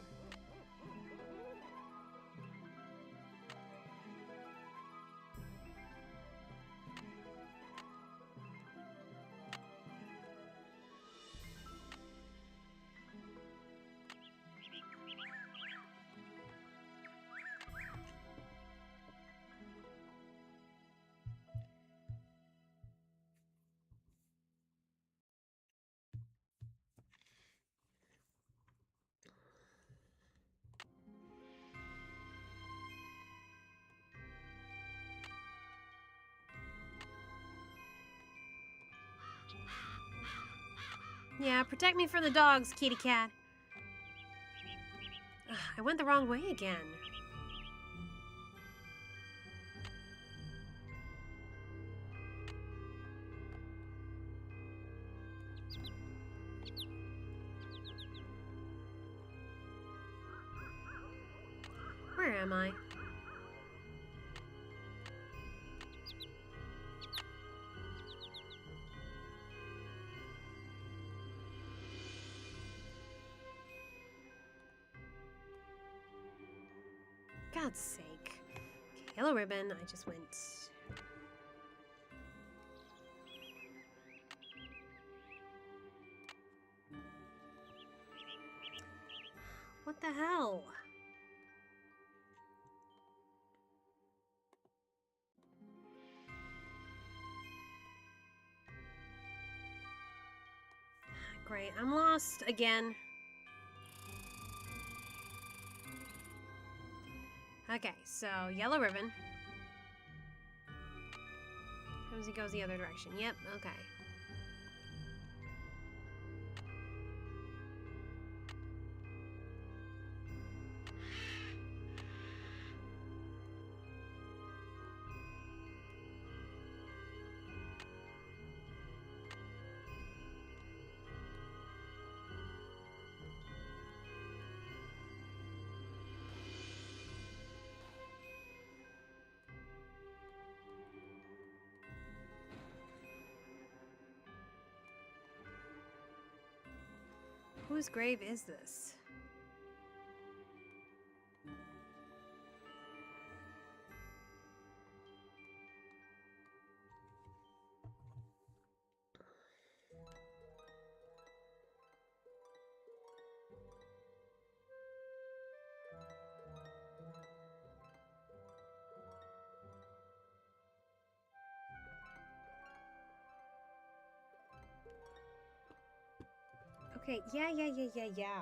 Yeah, protect me from the dogs, kitty cat. Ugh, I went the wrong way again. Where am I? God's sake. Okay, yellow ribbon, I just went... What the hell? I'm lost again. Okay, so yellow ribbon. How he goes the other direction? Yep, okay. Whose grave is this? Okay, yeah.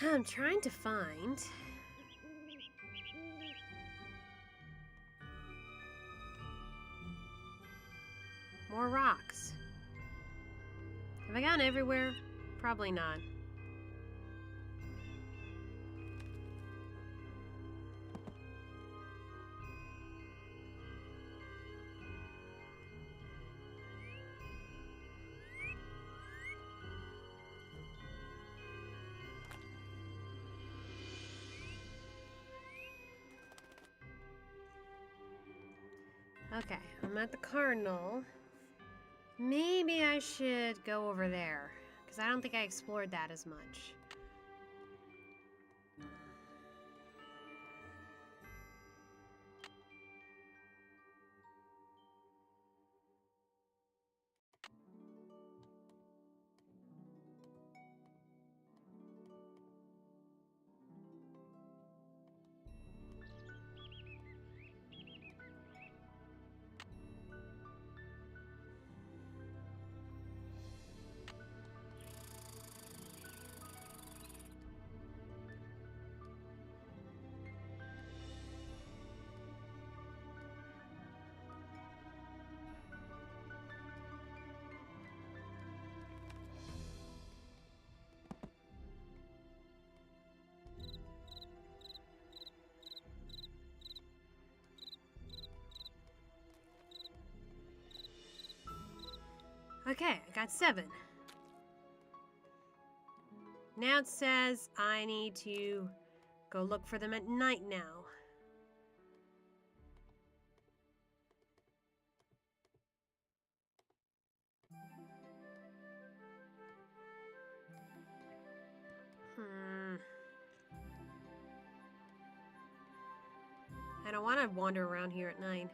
I'm trying to find... more rocks. Have I gone everywhere? Probably not. Okay, I'm at the Cardinal. Maybe I should go over there, because I don't think I explored that as much. Okay, I got 7. Now it says I need to Go look for them at night now. I don't want to wander around here at night.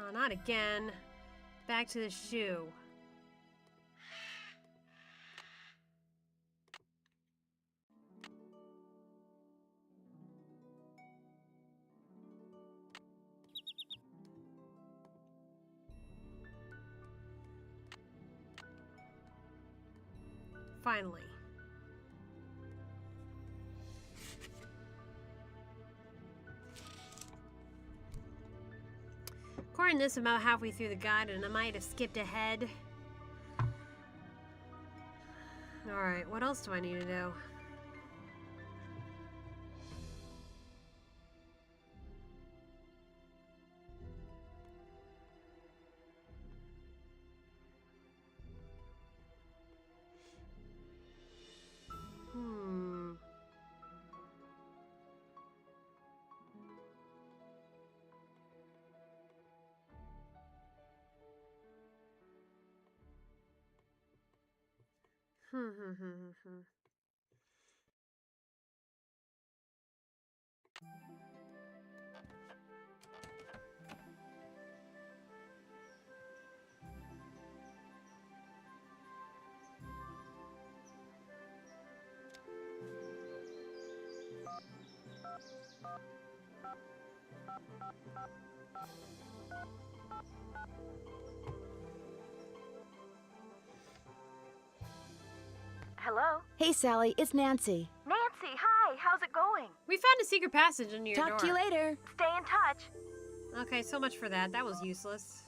Oh, not again. Back to the shoe. Finally. According to this, I'm about halfway through the guide, and I might have skipped ahead. Alright, what else do I need to do? Hello? Hey, Sally, it's Nancy. Nancy, hi. How's it going? We found a secret passage under your door. Talk to you later. Stay in touch. Okay, so much for that. That was useless.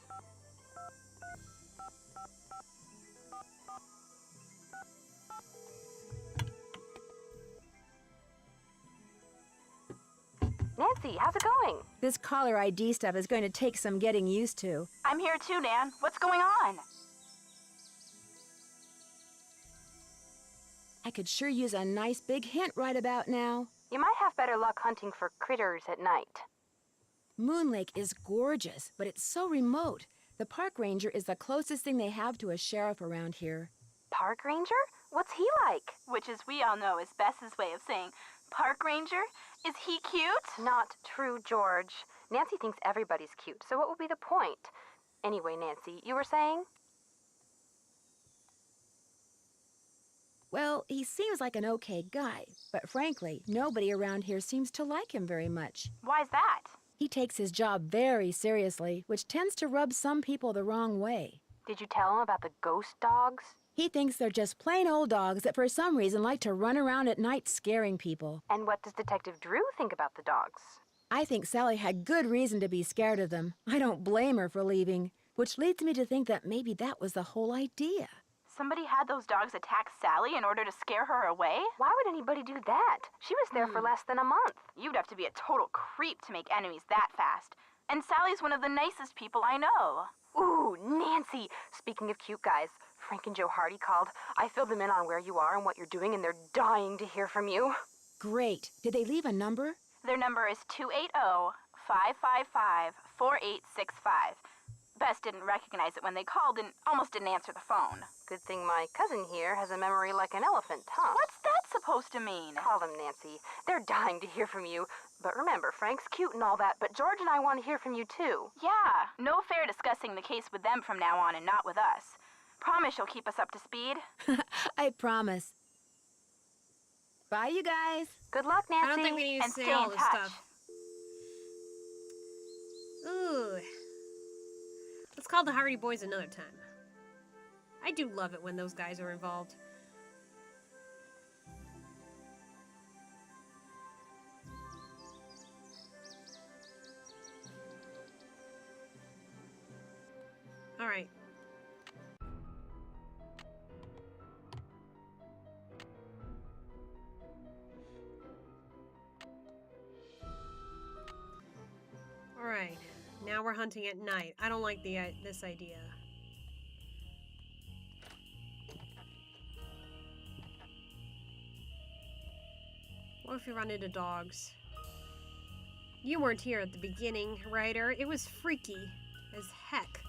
Nancy, how's it going? This caller ID stuff is going to take some getting used to. I'm here too, Nan. What's going on? I could sure use a nice big hint right about now. You might have better luck hunting for critters at night. Moon Lake is gorgeous, but it's so remote. The park ranger is the closest thing they have to a sheriff around here. Park ranger? What's he like? Which, as we all know, is Bess's way of saying, park ranger? Is he cute? Not true, George. Nancy thinks everybody's cute, so what would be the point? Anyway, Nancy, you were saying? Well, he seems like an okay guy, but frankly, nobody around here seems to like him very much. Why's that? He takes his job very seriously, which tends to rub some people the wrong way. Did you tell him about the ghost dogs? He thinks they're just plain old dogs that for some reason like to run around at night scaring people. And what does Detective Drew think about the dogs? I think Sally had good reason to be scared of them. I don't blame her for leaving, which leads me to think that maybe that was the whole idea. Somebody had those dogs attack Sally in order to scare her away? Why would anybody do that? She was there for less than a month. You'd have to be a total creep to make enemies that fast. And Sally's one of the nicest people I know. Ooh, Nancy! Speaking of cute guys, Frank and Joe Hardy called. I filled them in on where you are and what you're doing, and they're dying to hear from you. Great. Did they leave a number? Their number is 280-555-4865. Bess didn't recognize it when they called and almost didn't answer the phone. Good thing my cousin here has a memory like an elephant, huh? What's that supposed to mean? Call them, Nancy. They're dying to hear from you. But remember, Frank's cute and all that, but George and I want to hear from you, too. Yeah, no fair discussing the case with them from now on and not with us. Promise you'll keep us up to speed? I promise. Bye, you guys. Good luck, Nancy. I don't think we need to And say stay all in this touch. stuff. Ooh. Let's call the Hardy Boys another time. I do love it when those guys are involved. All right. All right. Now we're hunting at night. I don't like this idea. What if you run into dogs? You weren't here at the beginning, Ryder. It was freaky as heck.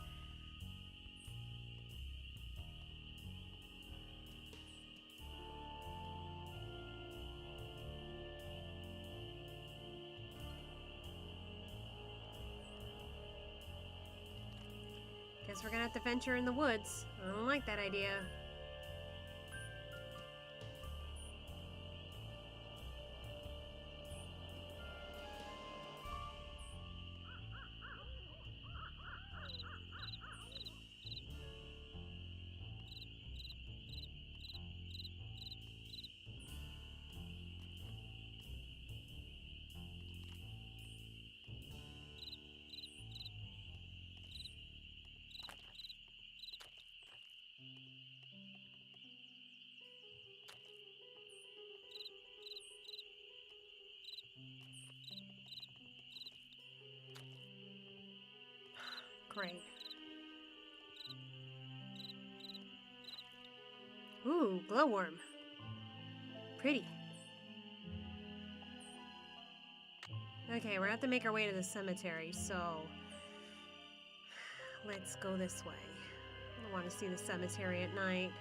Guess we're gonna have to venture in the woods. I don't like that idea. Great. Ooh, glowworm. Pretty. Okay, we're gonna have to make our way to the cemetery, so let's go this way. I want to see the cemetery at night.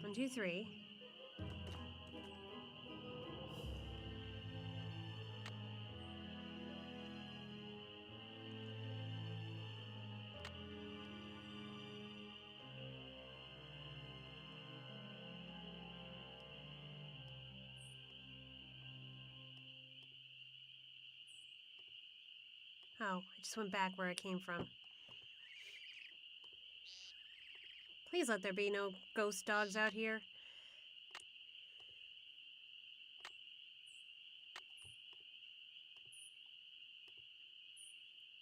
One, two, three. Oh, I just went back where I came from. Please let there be no ghost dogs out here.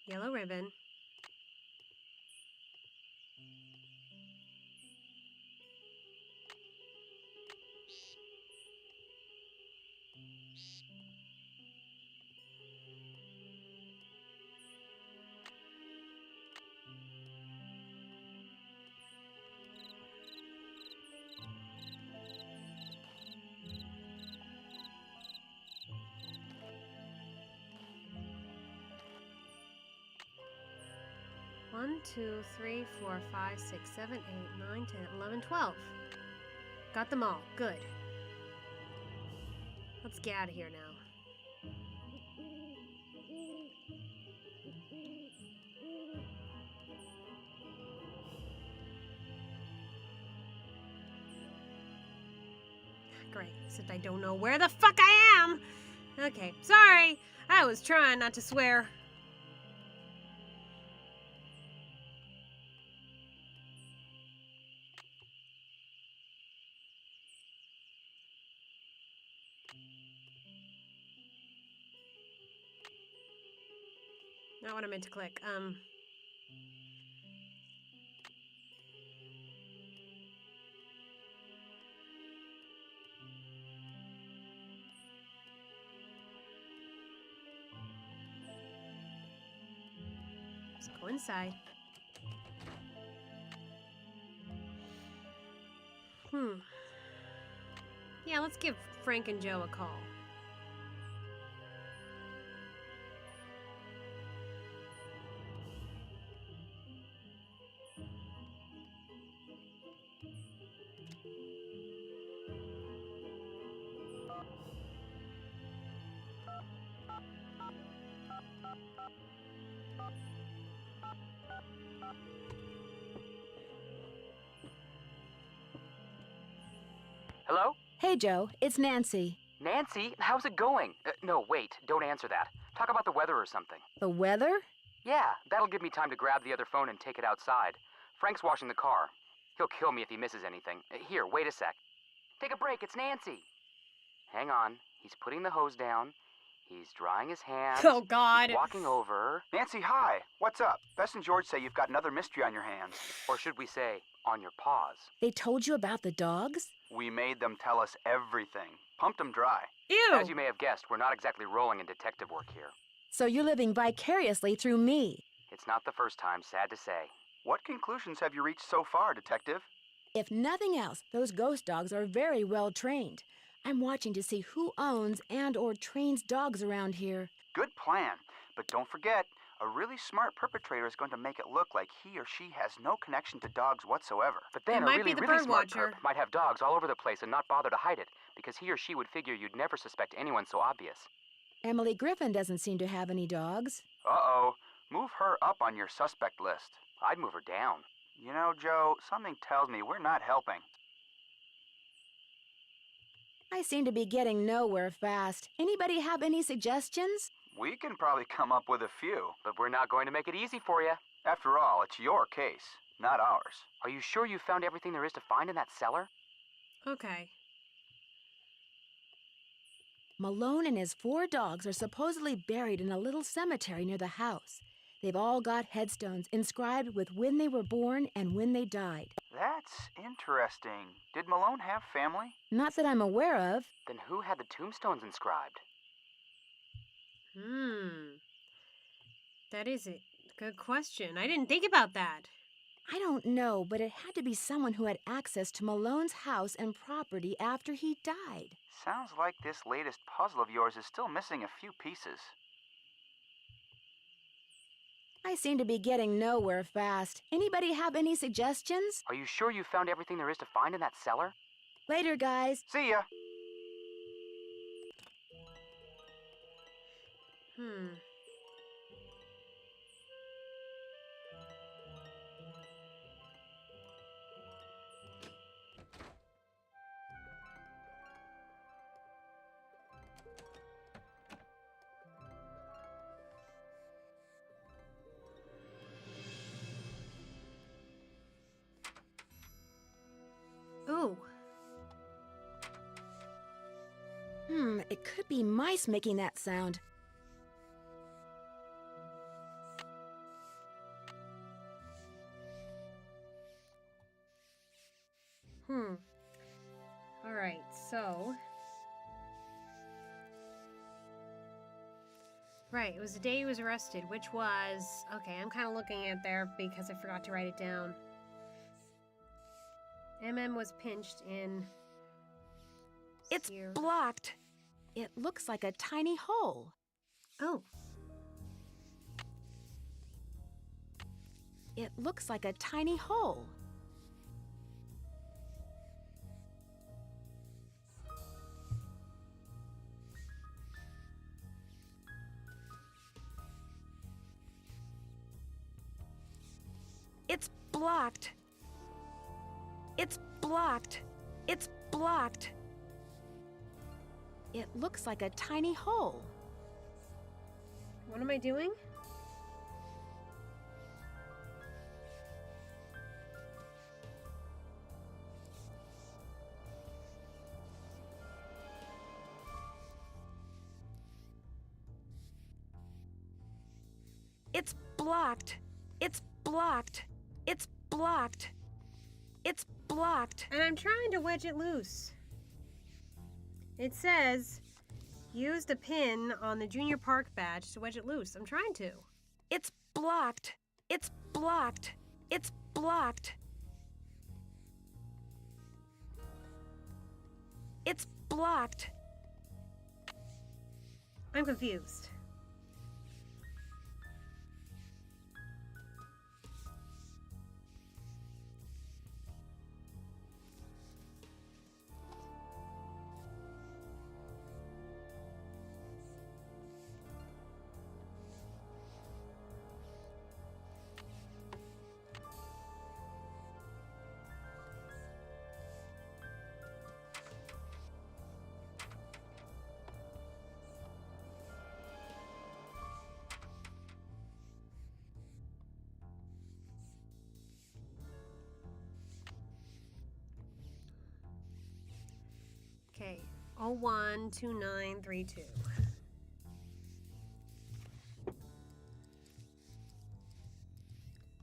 Yellow ribbon. One, two, three, 4, 5, 6, 7, 8, 9, 10, 11, 12. Got them all. Good. Let's get out of here now. Great, except I don't know where the fuck I am! Okay, sorry. I was trying not to swear. Not what I meant to click. Let's go inside. Yeah, let's give Frank and Joe a call. Hello? Hey, Joe. It's Nancy. Nancy, how's it going? No, wait, don't answer that. Talk about the weather or something. The weather? Yeah, that'll give me time to grab the other phone and take it outside. Frank's washing the car. He'll kill me if he misses anything. Here, wait a sec. Take a break, it's Nancy. Hang on, he's putting the hose down. He's drying his hands. Oh, God. He's walking over. Nancy, hi. What's up? Bess and George say you've got another mystery on your hands. Or should we say, on your paws. They told you about the dogs? We made them tell us everything. Pumped them dry. Ew. As you may have guessed, we're not exactly rolling in detective work here. So you're living vicariously through me. It's not the first time, sad to say. What conclusions have you reached so far, Detective? If nothing else, those ghost dogs are very well trained. I'm watching to see who owns and/or trains dogs around here. Good plan. But don't forget, a really smart perpetrator is going to make it look like he or she has no connection to dogs whatsoever. But then It a might really, be the really bird smart watcher. perp might have dogs all over the place and not bother to hide it, because he or she would figure you'd never suspect anyone so obvious. Emily Griffin doesn't seem to have any dogs. Uh-oh. Move her up on your suspect list. I'd move her down. You know, Joe, something tells me we're not helping. I seem to be getting nowhere fast. Anybody have any suggestions? We can probably come up with a few. But we're not going to make it easy for you. After all, it's your case, not ours. Are you sure you found everything there is to find in that cellar? Okay. Malone and his 4 dogs are supposedly buried in a little cemetery near the house. They've all got headstones inscribed with when they were born and when they died. That's interesting. Did Malone have family? Not that I'm aware of. Then who had the tombstones inscribed? That is a good question. I didn't think about that. I don't know, but it had to be someone who had access to Malone's house and property after he died. Sounds like this latest puzzle of yours is still missing a few pieces. I seem to be getting nowhere fast. Anybody have any suggestions? Are you sure you found everything there is to find in that cellar? Later, guys. See ya. Ooh. It could be mice making that sound. All right, so... Right, it was the day he was arrested, which was... Okay, I'm kind of looking at there because I forgot to write it down. MM was pinched in... It's here. blocked. It looks like a tiny hole. Oh. It looks like a tiny hole. It's blocked. It's blocked. It's blocked. It looks like a tiny hole. What am I doing? It's blocked. It's blocked. It's blocked. It's blocked. And I'm trying to wedge it loose. It says, use the pin on the Junior Park badge to wedge it loose. I'm trying to. It's blocked. It's blocked. It's blocked. It's blocked. I'm confused. Okay, 012932.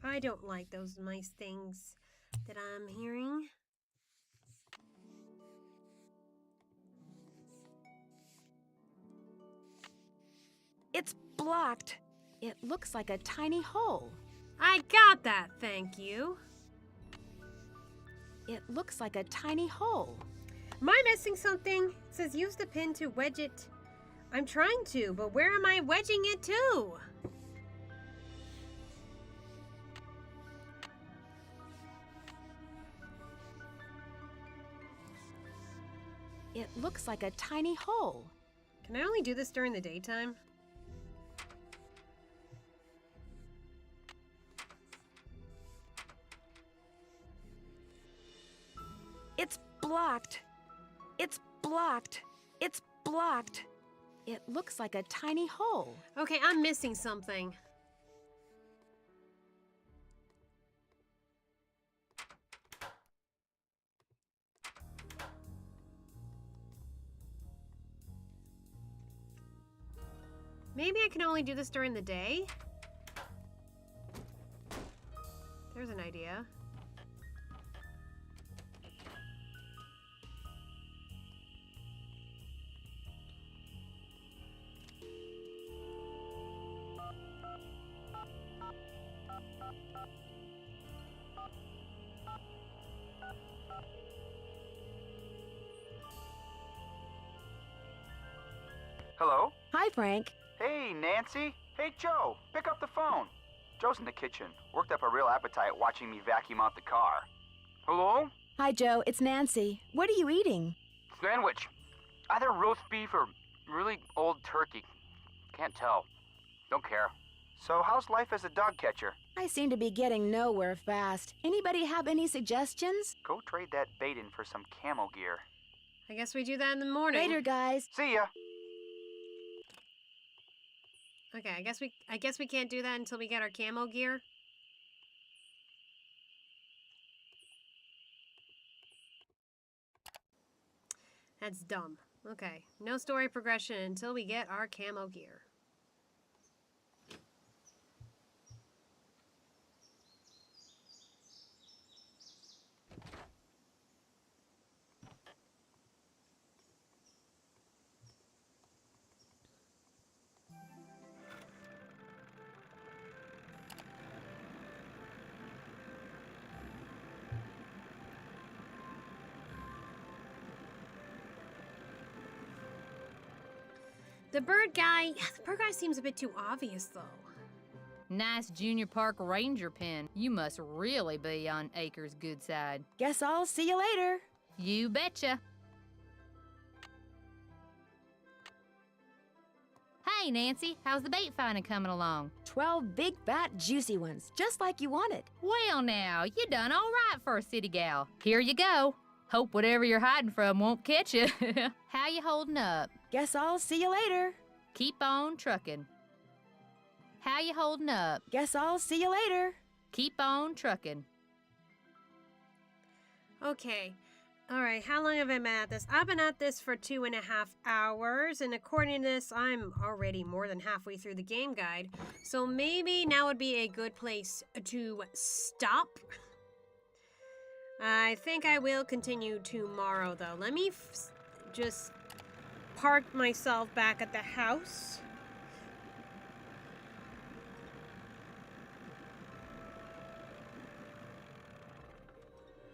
I don't like those nice things that I'm hearing. It's blocked. It looks like a tiny hole. I got that, thank you. It looks like a tiny hole. Am I missing something? It says use the pin to wedge it. I'm trying to, but where am I wedging it to? It looks like a tiny hole. Can I only do this during the daytime? It's blocked. It's blocked. It's blocked. It looks like a tiny hole. Okay, I'm missing something. Maybe I can only do this during the day? There's an idea. Hello? Hi, Frank. Hey, Nancy. Hey, Joe. Pick up the phone. Joe's in the kitchen. Worked up a real appetite watching me vacuum out the car. Hello? Hi, Joe. It's Nancy. What are you eating? Sandwich. Either roast beef or really old turkey. Can't tell. Don't care. So how's life as a dog catcher? I seem to be getting nowhere fast. Anybody have any suggestions? Go trade that bait in for some camo gear. I guess we do that in the morning. Later, guys. See ya. Okay, I guess we can't do that until we get our camo gear. That's dumb. Okay, no story progression until we get our camo gear. The bird guy seems a bit too obvious, though. Nice Junior Park Ranger pin. You must really be on Acres' good side. Guess I'll see you later. You betcha. Hey, Nancy, how's the bait finding coming along? 12 big, fat, juicy ones, just like you wanted. Well, now, you done all right for a city gal. Here you go. Hope whatever you're hiding from won't catch you. How you holding up? Guess I'll see you later. Keep on trucking. How you holding up? Guess I'll see you later. Keep on trucking. Okay. All right, how long have I been at this? I've been at this for 2.5 hours, and according to this, I'm already more than halfway through the game guide. So maybe now would be a good place to stop. I think I will continue tomorrow, though. Let me just park myself back at the house.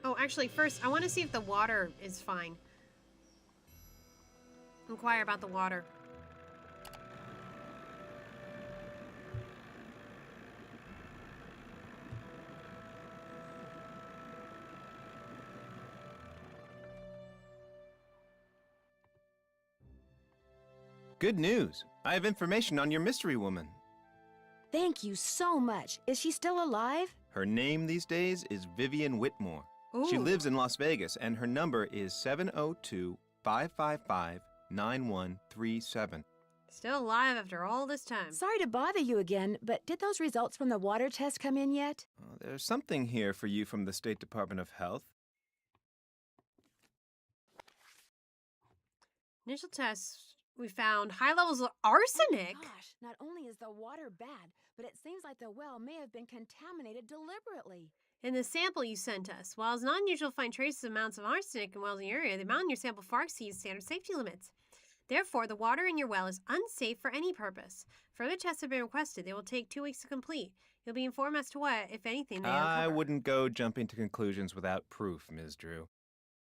Oh, actually, first, I want to see if the water is fine. Inquire about the water. Good news. I have information on your mystery woman. Thank you so much. Is she still alive? Her name these days is Vivian Whitmore. She Ooh. lives in Las Vegas, and her number is 702-555-9137. Still alive after all this time. Sorry to bother you again, but did those results from the water test come in yet? There's something here for you from the State Department of Health. Initial tests, we found high levels of arsenic. Oh my gosh, not only is the water bad, but it seems like the well may have been contaminated deliberately. In the sample you sent us, while it's not unusual to find traces of amounts of arsenic in wells in your area, the amount in your sample far exceeds standard safety limits. Therefore, the water in your well is unsafe for any purpose. Further tests have been requested. They will take 2 weeks to complete. You'll be informed as to what, if anything, they I uncover. wouldn't go jumping to conclusions without proof, Ms. Drew.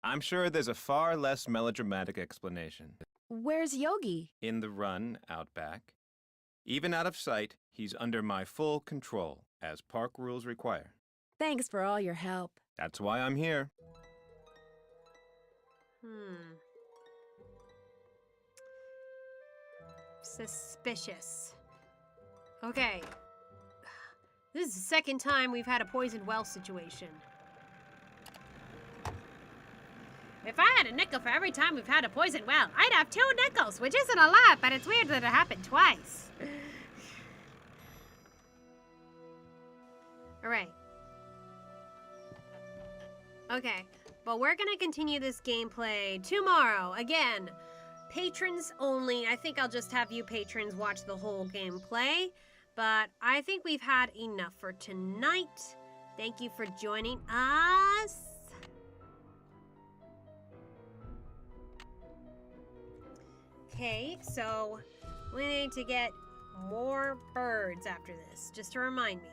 I'm sure there's a far less melodramatic explanation. Where's Yogi? In the run out back. Even out of sight, he's under my full control, as park rules require. Thanks for all your help. That's why I'm here. Suspicious. Okay. This is the second time we've had a poisoned well situation. If I had a nickel for every time we've had a poisoned well, I'd have 2 nickels, which isn't a lot, but it's weird that it happened twice. Alright. Okay, but we're gonna continue this gameplay tomorrow. Again, patrons only. I think I'll just have you patrons watch the whole gameplay. But I think we've had enough for tonight. Thank you for joining us. Okay, so we need to get more birds after this, just to remind me.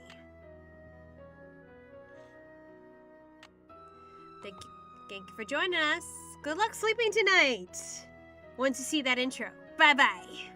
Thank you for joining us. Good luck sleeping tonight. Once you see that intro. Bye-bye.